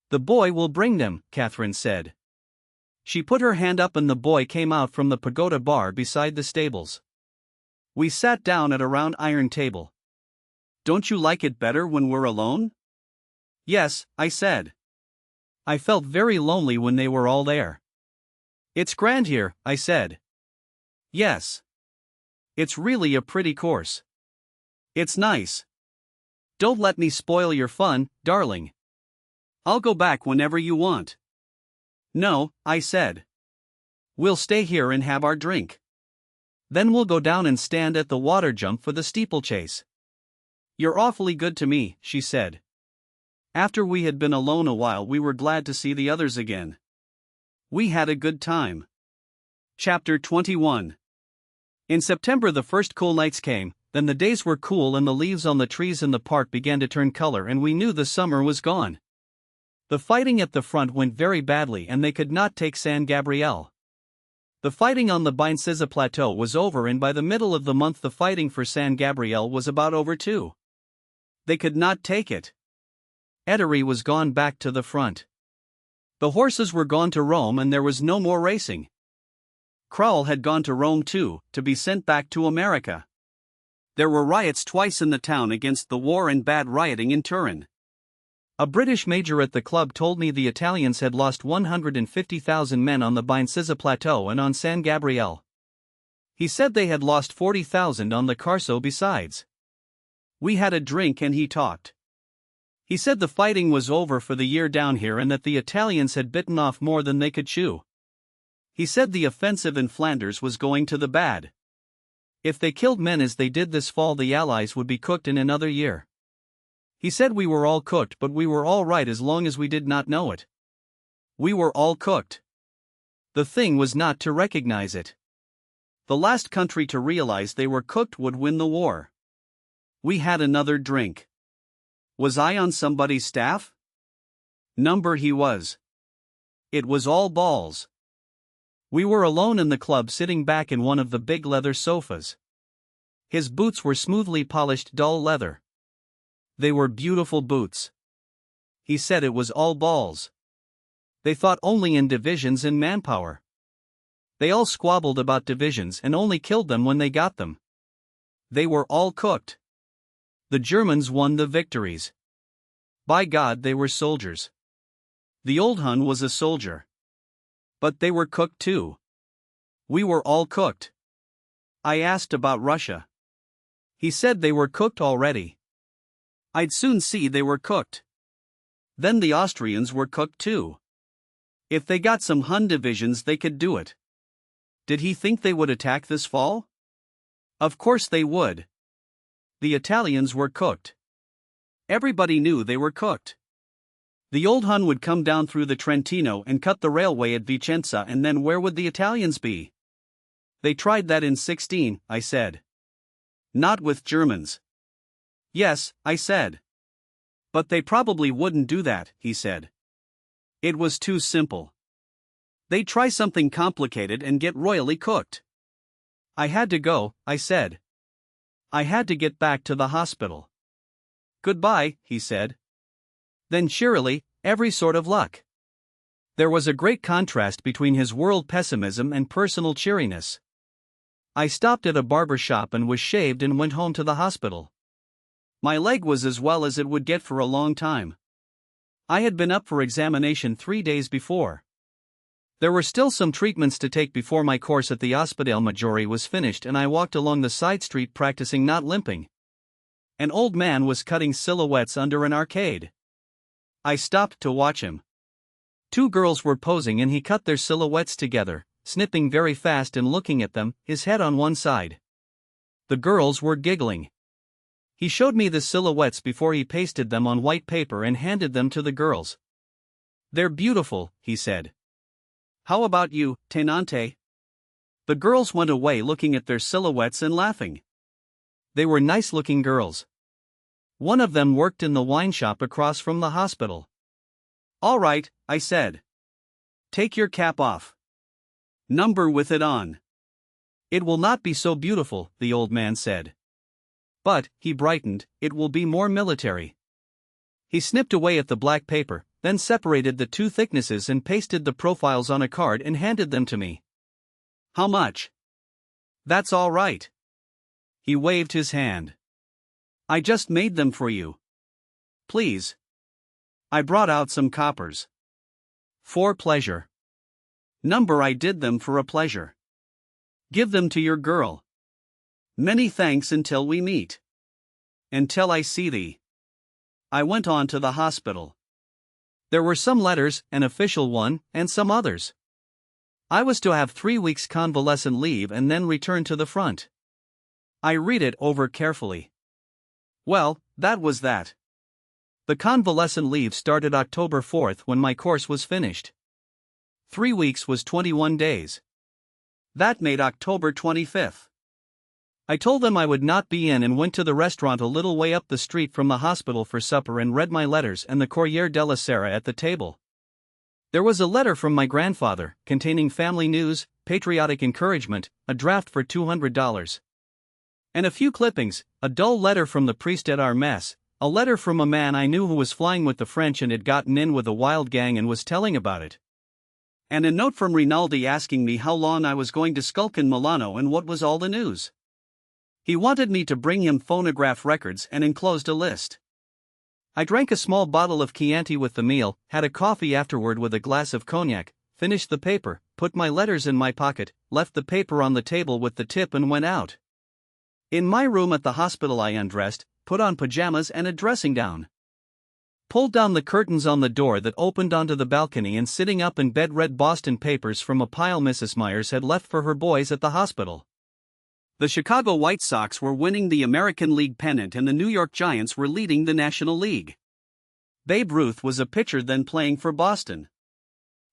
The boy will bring them, Catherine said. She put her hand up and the boy came out from the pagoda bar beside the stables. We sat down at a round iron table. Don't you like it better when we're alone? Yes, I said. I felt very lonely when they were all there. It's grand here, I said. Yes. It's really a pretty course. It's nice. Don't let me spoil your fun, darling. I'll go back whenever you want. No, I said. We'll stay here and have our drink. Then we'll go down and stand at the water jump for the steeplechase. You're awfully good to me, she said. After we had been alone a while, we were glad to see the others again. We had a good time. Chapter 21. In September the first cool nights came, then the days were cool and the leaves on the trees in the park began to turn color and we knew the summer was gone. The fighting at the front went very badly and they could not take San Gabriel. The fighting on the Bincisa Plateau was over and by the middle of the month the fighting for San Gabriel was about over too. They could not take it. Ettore was gone back to the front. The horses were gone to Rome and there was no more racing. Crowell had gone to Rome too, to be sent back to America. There were riots twice in the town against the war and bad rioting in Turin. A British major at the club told me the Italians had lost 150,000 men on the Bincisa Plateau and on San Gabriel. He said they had lost 40,000 on the Carso besides. We had a drink and he talked. He said the fighting was over for the year down here and that the Italians had bitten off more than they could chew. He said the offensive in Flanders was going to the bad. If they killed men as they did this fall, the Allies would be cooked in another year. He said we were all cooked, but we were all right as long as we did not know it. We were all cooked. The thing was not to recognize it. The last country to realize they were cooked would win the war. We had another drink. Was I on somebody's staff? Number he was. It was all balls. We were alone in the club, sitting back in one of the big leather sofas. His boots were smoothly polished dull leather. They were beautiful boots. He said it was all balls. They thought only in divisions and manpower. They all squabbled about divisions and only killed them when they got them. They were all cooked. The Germans won the victories. By God, they were soldiers. The old Hun was a soldier. But they were cooked too. We were all cooked. I asked about Russia. He said they were cooked already. I'd soon see they were cooked. Then the Austrians were cooked too. If they got some Hun divisions, they could do it. Did he think they would attack this fall? Of course they would. The Italians were cooked. Everybody knew they were cooked. The old Hun would come down through the Trentino and cut the railway at Vicenza, and then where would the Italians be? They tried that in 16, I said. Not with Germans. Yes, I said. But they probably wouldn't do that, he said. It was too simple. They'd try something complicated and get royally cooked. I had to go, I said. I had to get back to the hospital. Goodbye, he said. Then cheerily, every sort of luck. There was a great contrast between his world pessimism and personal cheeriness. I stopped at a barber shop and was shaved and went home to the hospital. My leg was as well as it would get for a long time. I had been up for examination 3 days before. There were still some treatments to take before my course at the Ospedale Maggiore was finished, and I walked along the side street practicing not limping. An old man was cutting silhouettes under an arcade. I stopped to watch him. 2 girls were posing and he cut their silhouettes together, snipping very fast and looking at them, his head on one side. The girls were giggling. He showed me the silhouettes before he pasted them on white paper and handed them to the girls. They're beautiful, he said. How about you, Tenante? The girls went away looking at their silhouettes and laughing. They were nice-looking girls. One of them worked in the wine shop across from the hospital. All right, I said. Take your cap off. Number with it on. It will not be so beautiful, the old man said. But, he brightened, it will be more military. He snipped away at the black paper, then separated the 2 thicknesses and pasted the profiles on a card and handed them to me. How much? That's all right. He waved his hand. I just made them for you. Please. I brought out some coppers. For pleasure. Number, I did them for a pleasure. Give them to your girl. Many thanks until we meet. Until I see thee. I went on to the hospital. There were some letters, an official one, and some others. I was to have 3 weeks convalescent leave and then return to the front. I read it over carefully. Well, that was that. The convalescent leave started October 4th when my course was finished. 3 weeks was 21 days. That made October 25th. I told them I would not be in and went to the restaurant a little way up the street from the hospital for supper and read my letters and the Corriere della Sera at the table. There was a letter from my grandfather, containing family news, patriotic encouragement, a draft for $200. And a few clippings, a dull letter from the priest at our mess, a letter from a man I knew who was flying with the French and had gotten in with a wild gang and was telling about it. And a note from Rinaldi asking me how long I was going to skulk in Milano and what was all the news. He wanted me to bring him phonograph records and enclosed a list. I drank a small bottle of Chianti with the meal, had a coffee afterward with a glass of cognac, finished the paper, put my letters in my pocket, left the paper on the table with the tip and went out. In my room at the hospital I undressed, put on pajamas and a dressing gown. Pulled down the curtains on the door that opened onto the balcony and sitting up in bed read Boston papers from a pile Mrs. Myers had left for her boys at the hospital. The Chicago White Sox were winning the American League pennant and the New York Giants were leading the National League. Babe Ruth was a pitcher then playing for Boston.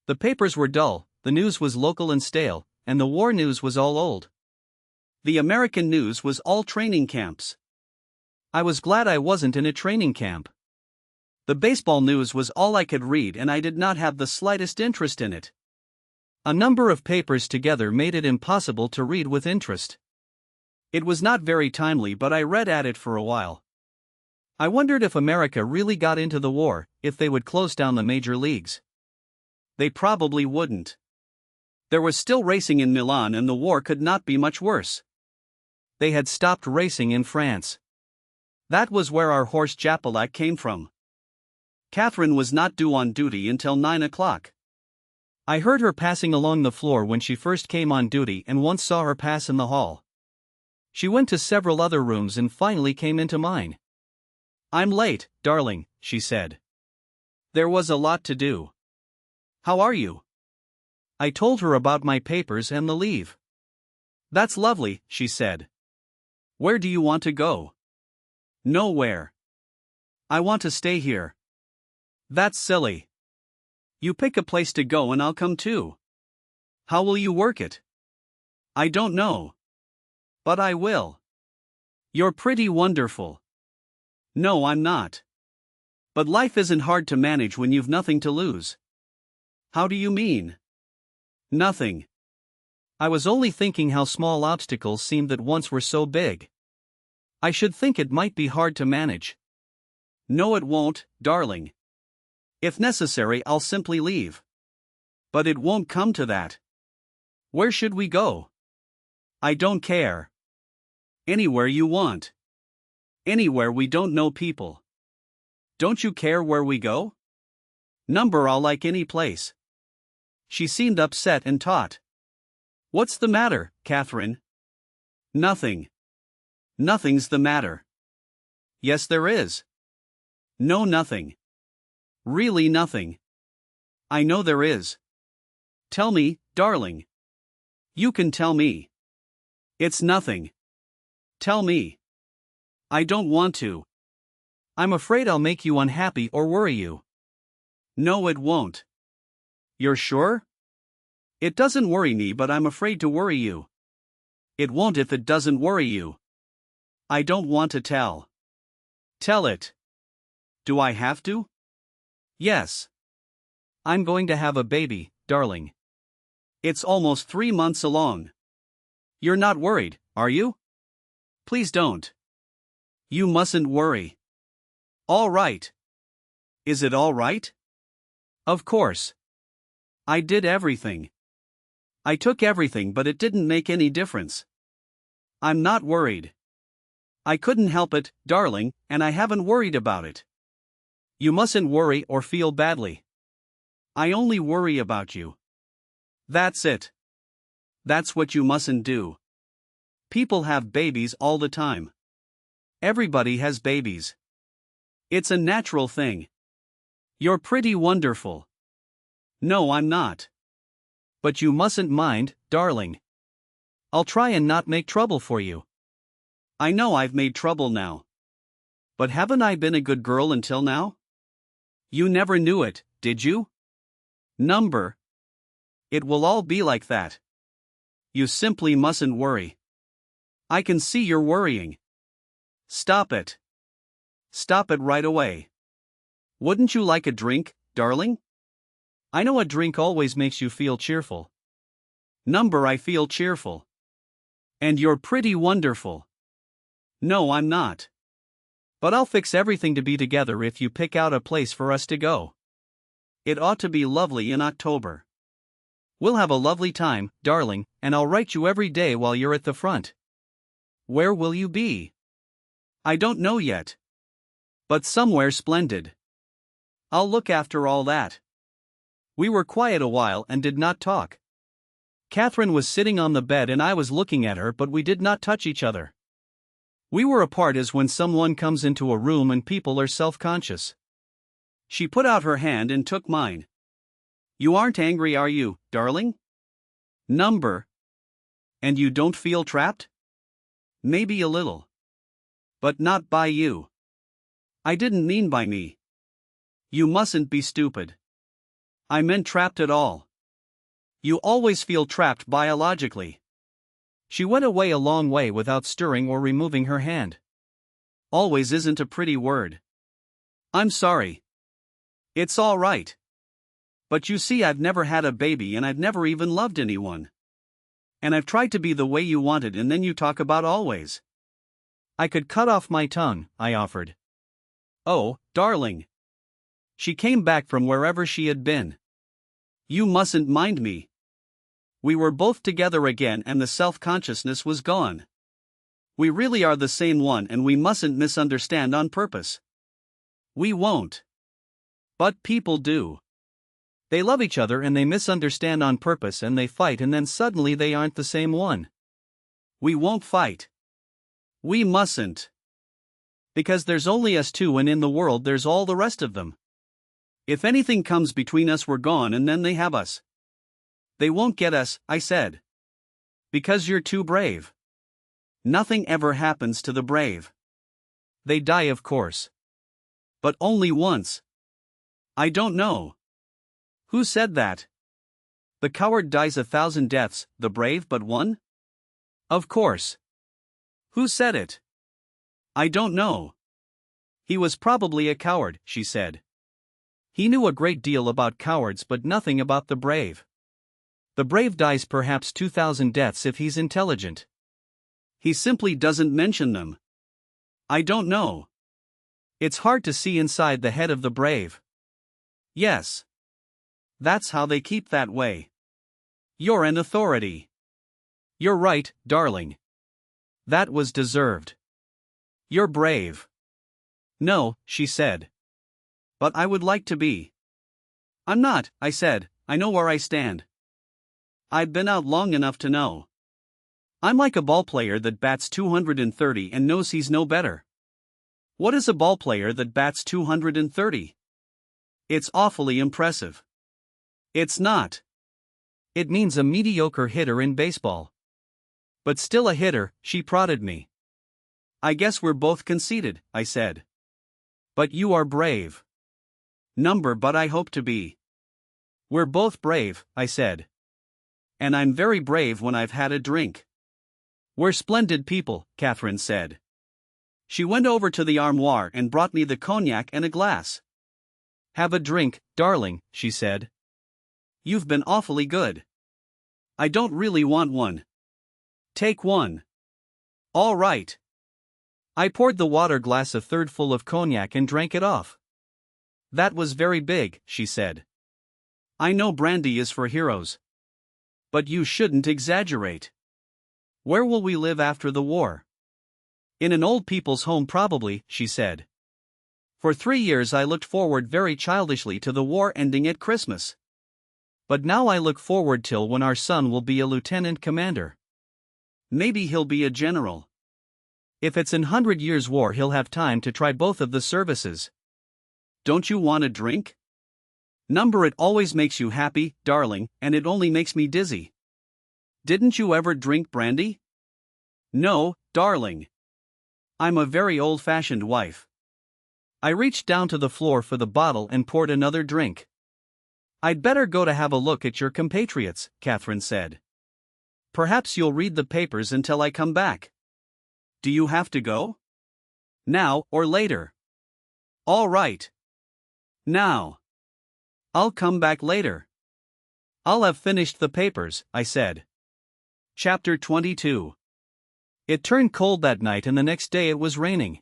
The papers were dull, the news was local and stale, and the war news was all old. The American news was all training camps. I was glad I wasn't in a training camp. The baseball news was all I could read and I did not have the slightest interest in it. A number of papers together made it impossible to read with interest. It was not very timely, but I read at it for a while. I wondered if America really got into the war, if they would close down the major leagues. They probably wouldn't. There was still racing in Milan and the war could not be much worse. They had stopped racing in France. That was where our horse Japalac came from. Catherine was not due on duty until 9 o'clock. I heard her passing along the floor when she first came on duty and once saw her pass in the hall. She went to several other rooms and finally came into mine. "I'm late, darling," she said. There was a lot to do. "How are you?" I told her about my papers and the leave. "That's lovely," she said. "Where do you want to go?" "Nowhere. I want to stay here." "That's silly. You pick a place to go and I'll come too." "How will you work it?" "I don't know. But I will." "You're pretty wonderful." "No, I'm not. But life isn't hard to manage when you've nothing to lose." "How do you mean?" "Nothing. I was only thinking how small obstacles seemed that once were so big. I should think it might be hard to manage." "No, it won't, darling. If necessary, I'll simply leave. But it won't come to that." "Where should we go?" "I don't care. Anywhere you want. Anywhere we don't know people." "Don't you care where we go?" "Number, I'll like any place." She seemed upset and taut. "What's the matter, Catherine?" "Nothing. Nothing's the matter." "Yes, there is." "No, nothing. Really nothing." "I know there is." "Tell me, darling." "You can tell me." "It's nothing." "Tell me." "I don't want to." "I'm afraid I'll make you unhappy or worry you." "No, it won't." "You're sure?" "It doesn't worry me, but I'm afraid to worry you." "It won't if it doesn't worry you." "I don't want to tell." "Tell it." "Do I have to?" "Yes." "I'm going to have a baby, darling." "It's almost 3 months along." "You're not worried, are you?" "Please don't." "You mustn't worry." "All right." "Is it all right?" "Of course. I did everything. I took everything, but it didn't make any difference." "I'm not worried." "I couldn't help it, darling, and I haven't worried about it." "You mustn't worry or feel badly." "I only worry about you." "That's it. That's what you mustn't do. People have babies all the time. Everybody has babies. It's a natural thing. You're pretty wonderful." "No, I'm not." "But you mustn't mind, darling. I'll try and not make trouble for you." "I know I've made trouble now. But haven't I been a good girl until now?" "You never knew it, did you?" "Number. It will all be like that. You simply mustn't worry." "I can see you're worrying." "Stop it. Stop it right away." "Wouldn't you like a drink, darling?" "I know a drink always makes you feel cheerful." "Number, I feel cheerful." "And you're pretty wonderful." "No, I'm not." "But I'll fix everything to be together if you pick out a place for us to go. It ought to be lovely in October. We'll have a lovely time, darling, and I'll write you every day while you're at the front." "Where will you be?" "I don't know yet. But somewhere splendid. I'll look after all that." We were quiet a while and did not talk. Catherine was sitting on the bed and I was looking at her, but we did not touch each other. We were apart as when someone comes into a room and people are self-conscious. She put out her hand and took mine. "You aren't angry, are you, darling?" "Number. And you don't feel trapped?" "Maybe a little. But not by you." "I didn't mean by me." "You mustn't be stupid. I meant trapped at all. You always feel trapped biologically." She went away a long way without stirring or removing her hand. "Always isn't a pretty word." "I'm sorry." "It's all right." But you see, I've never had a baby and I've never even loved anyone. And I've tried to be the way you wanted, and then you talk about always. I could cut off my tongue, I offered. Oh, darling. She came back from wherever she had been. You mustn't mind me. We were both together again and the self-consciousness was gone. We really are the same one and we mustn't misunderstand on purpose. We won't. But people do. They love each other and they misunderstand on purpose and they fight and then suddenly they aren't the same one. We won't fight. We mustn't. Because there's only us two and in the world there's all the rest of them. If anything comes between us, we're gone and then they have us. They won't get us, I said. Because you're too brave. Nothing ever happens to the brave. They die, of course. But only once. I don't know. Who said that? The coward dies 1,000 deaths, the brave but one? Of course. Who said it? I don't know. He was probably a coward, she said. He knew a great deal about cowards but nothing about the brave. The brave dies perhaps 2,000 deaths if he's intelligent. He simply doesn't mention them. I don't know. It's hard to see inside the head of the brave. Yes. That's how they keep that way. You're an authority. You're right, darling. That was deserved. You're brave. No, she said. But I would like to be. I'm not, I said. I know where I stand. I've been out long enough to know. I'm like a ball player that bats 230 and knows he's no better. What is a ball player that bats 230? It's awfully impressive. It's not. It means a mediocre hitter in baseball. But still a hitter, she prodded me. I guess we're both conceited, I said. But you are brave. But I hope to be. We're both brave, I said. And I'm very brave when I've had a drink. We're splendid people, Catherine said. She went over to the armoire and brought me the cognac and a glass. Have a drink, darling, she said. You've been awfully good. I don't really want one. Take one. All right. I poured the water glass a third full of cognac and drank it off. That was very big, she said. I know brandy is for heroes. But you shouldn't exaggerate. Where will we live after the war? In an old people's home probably, she said. For 3 years I looked forward very childishly to the war ending at Christmas. But now I look forward till when our son will be a lieutenant commander. Maybe he'll be a general. If it's an 100 Years' War he'll have time to try both of the services. Don't you want a drink? It always makes you happy, darling, and it only makes me dizzy. Didn't you ever drink brandy? No, darling. I'm a very old-fashioned wife. I reached down to the floor for the bottle and poured another drink. I'd better go to have a look at your compatriots, Catherine said. Perhaps you'll read the papers until I come back. Do you have to go? Now or later? All right. Now. I'll come back later. I'll have finished the papers, I said. Chapter 22. It turned cold that night and the next day it was raining.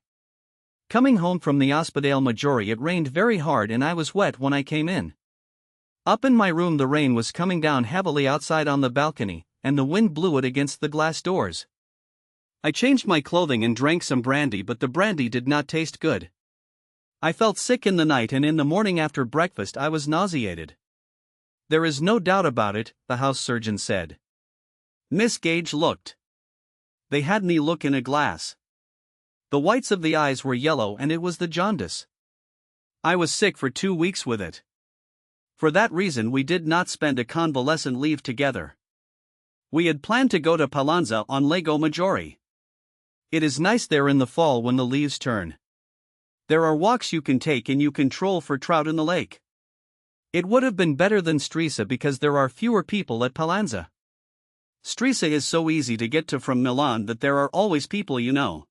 Coming home from the Ospedale Maggiore it rained very hard and I was wet when I came in. Up in my room the rain was coming down heavily outside on the balcony, and the wind blew it against the glass doors. I changed my clothing and drank some brandy, but the brandy did not taste good. I felt sick in the night and in the morning after breakfast I was nauseated. There is no doubt about it, the house surgeon said. Miss Gage looked. They had me look in a glass. The whites of the eyes were yellow and it was the jaundice. I was sick for 2 weeks with it. For that reason we did not spend a convalescent leave together. We had planned to go to Palanza on Lago Maggiore. It is nice there in the fall when the leaves turn. There are walks you can take and you can troll for trout in the lake. It would have been better than Stresa because there are fewer people at Palanza. Stresa is so easy to get to from Milan that there are always people you know.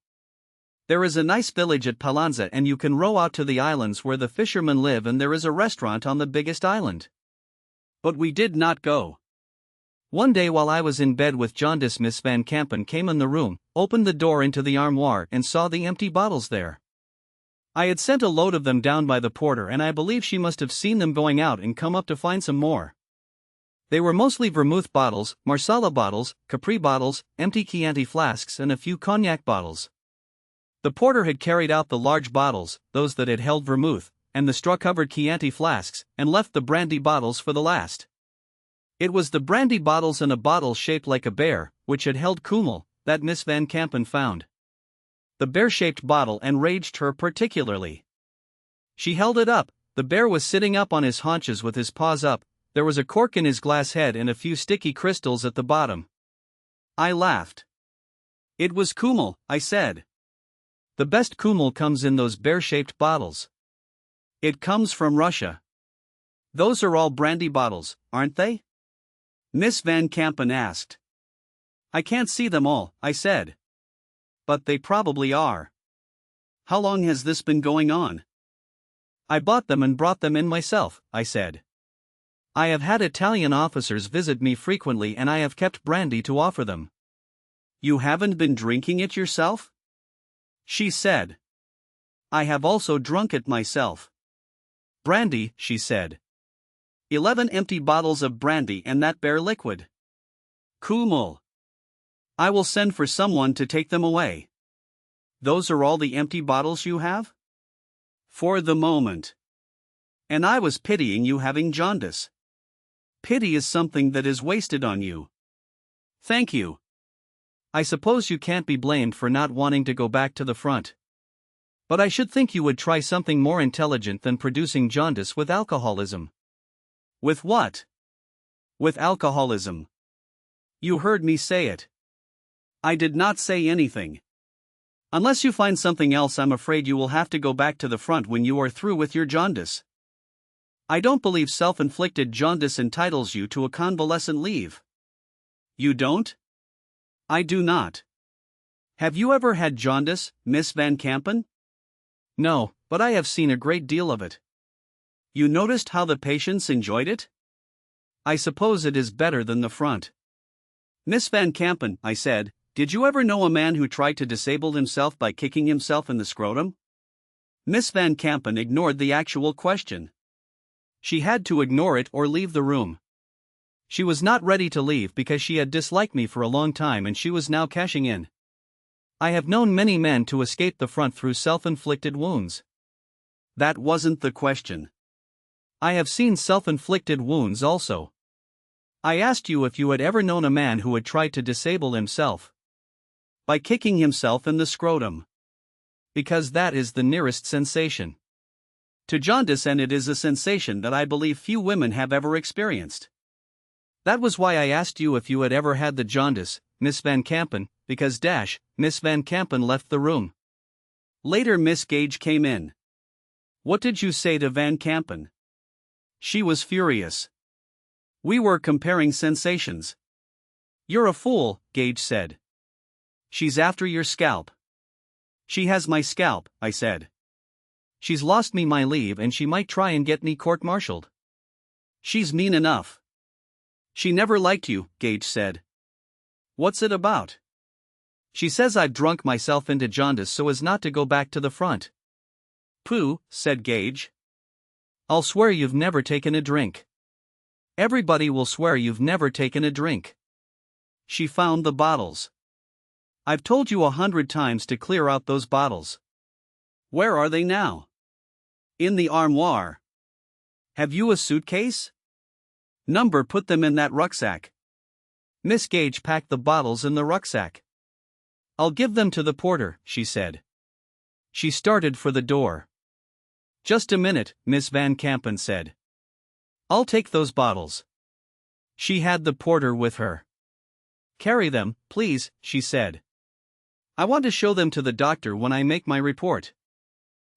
There is a nice village at Palanza and you can row out to the islands where the fishermen live and there is a restaurant on the biggest island. But we did not go. One day while I was in bed with Jaundice, Miss Van Campen came in the room, opened the door into the armoire and saw the empty bottles there. I had sent a load of them down by the porter and I believe she must have seen them going out and come up to find some more. They were mostly vermouth bottles, Marsala bottles, Capri bottles, empty Chianti flasks and a few cognac bottles. The porter had carried out the large bottles, those that had held vermouth, and the straw-covered Chianti flasks, and left the brandy bottles for the last. It was the brandy bottles and a bottle shaped like a bear, which had held Kümmel, that Miss Van Campen found. The bear-shaped bottle enraged her particularly. She held it up. The bear was sitting up on his haunches with his paws up, there was a cork in his glass head and a few sticky crystals at the bottom. I laughed. It was Kümmel, I said. The best Kümmel comes in those bear-shaped bottles. It comes from Russia. Those are all brandy bottles, aren't they? Miss Van Campen asked. I can't see them all, I said. But they probably are. How long has this been going on? I bought them and brought them in myself, I said. I have had Italian officers visit me frequently and I have kept brandy to offer them. You haven't been drinking it yourself? She said. I have also drunk it myself. Brandy, she said. 11 empty bottles of brandy and that bear liquid. Kümmel. I will send for someone to take them away. Those are all the empty bottles you have? For the moment. And I was pitying you having jaundice. Pity is something that is wasted on you. Thank you. I suppose you can't be blamed for not wanting to go back to the front. But I should think you would try something more intelligent than producing jaundice with alcoholism. With what? With alcoholism. You heard me say it. I did not say anything. Unless you find something else, I'm afraid you will have to go back to the front when you are through with your jaundice. I don't believe self-inflicted jaundice entitles you to a convalescent leave. You don't? I do not. Have you ever had jaundice, Miss Van Campen? No, but I have seen a great deal of it. You noticed how the patients enjoyed it? I suppose it is better than the front. Miss Van Campen, I said, did you ever know a man who tried to disable himself by kicking himself in the scrotum? Miss Van Campen ignored the actual question. She had to ignore it or leave the room. She was not ready to leave because she had disliked me for a long time and she was now cashing in. I have known many men to escape the front through self-inflicted wounds. That wasn't the question. I have seen self-inflicted wounds also. I asked you if you had ever known a man who had tried to disable himself by kicking himself in the scrotum. Because that is the nearest sensation to jaundice, and it is a sensation that I believe few women have ever experienced. That was why I asked you if you had ever had the jaundice, Miss Van Campen, because Miss Van Campen left the room. Later Miss Gage came in. What did you say to Van Campen? She was furious. We were comparing sensations. You're a fool, Gage said. She's after your scalp. She has my scalp, I said. She's lost me my leave and she might try and get me court-martialed. She's mean enough. She never liked you, Gage said. What's it about? She says I've drunk myself into jaundice so as not to go back to the front. Pooh, said Gage. I'll swear you've never taken a drink. Everybody will swear you've never taken a drink. She found the bottles. I've told you 100 times to clear out those bottles. Where are they now? In the armoire. Have you a suitcase? Number put them in that rucksack. Miss Gage packed the bottles in the rucksack. I'll give them to the porter, she said. She started for the door. Just a minute, Miss Van Campen said. I'll take those bottles. She had the porter with her. Carry them, please, she said. I want to show them to the doctor when I make my report.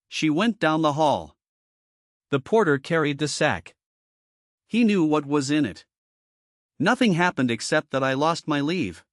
She went down the hall. The porter carried the sack. He knew what was in it. Nothing happened except that I lost my leave.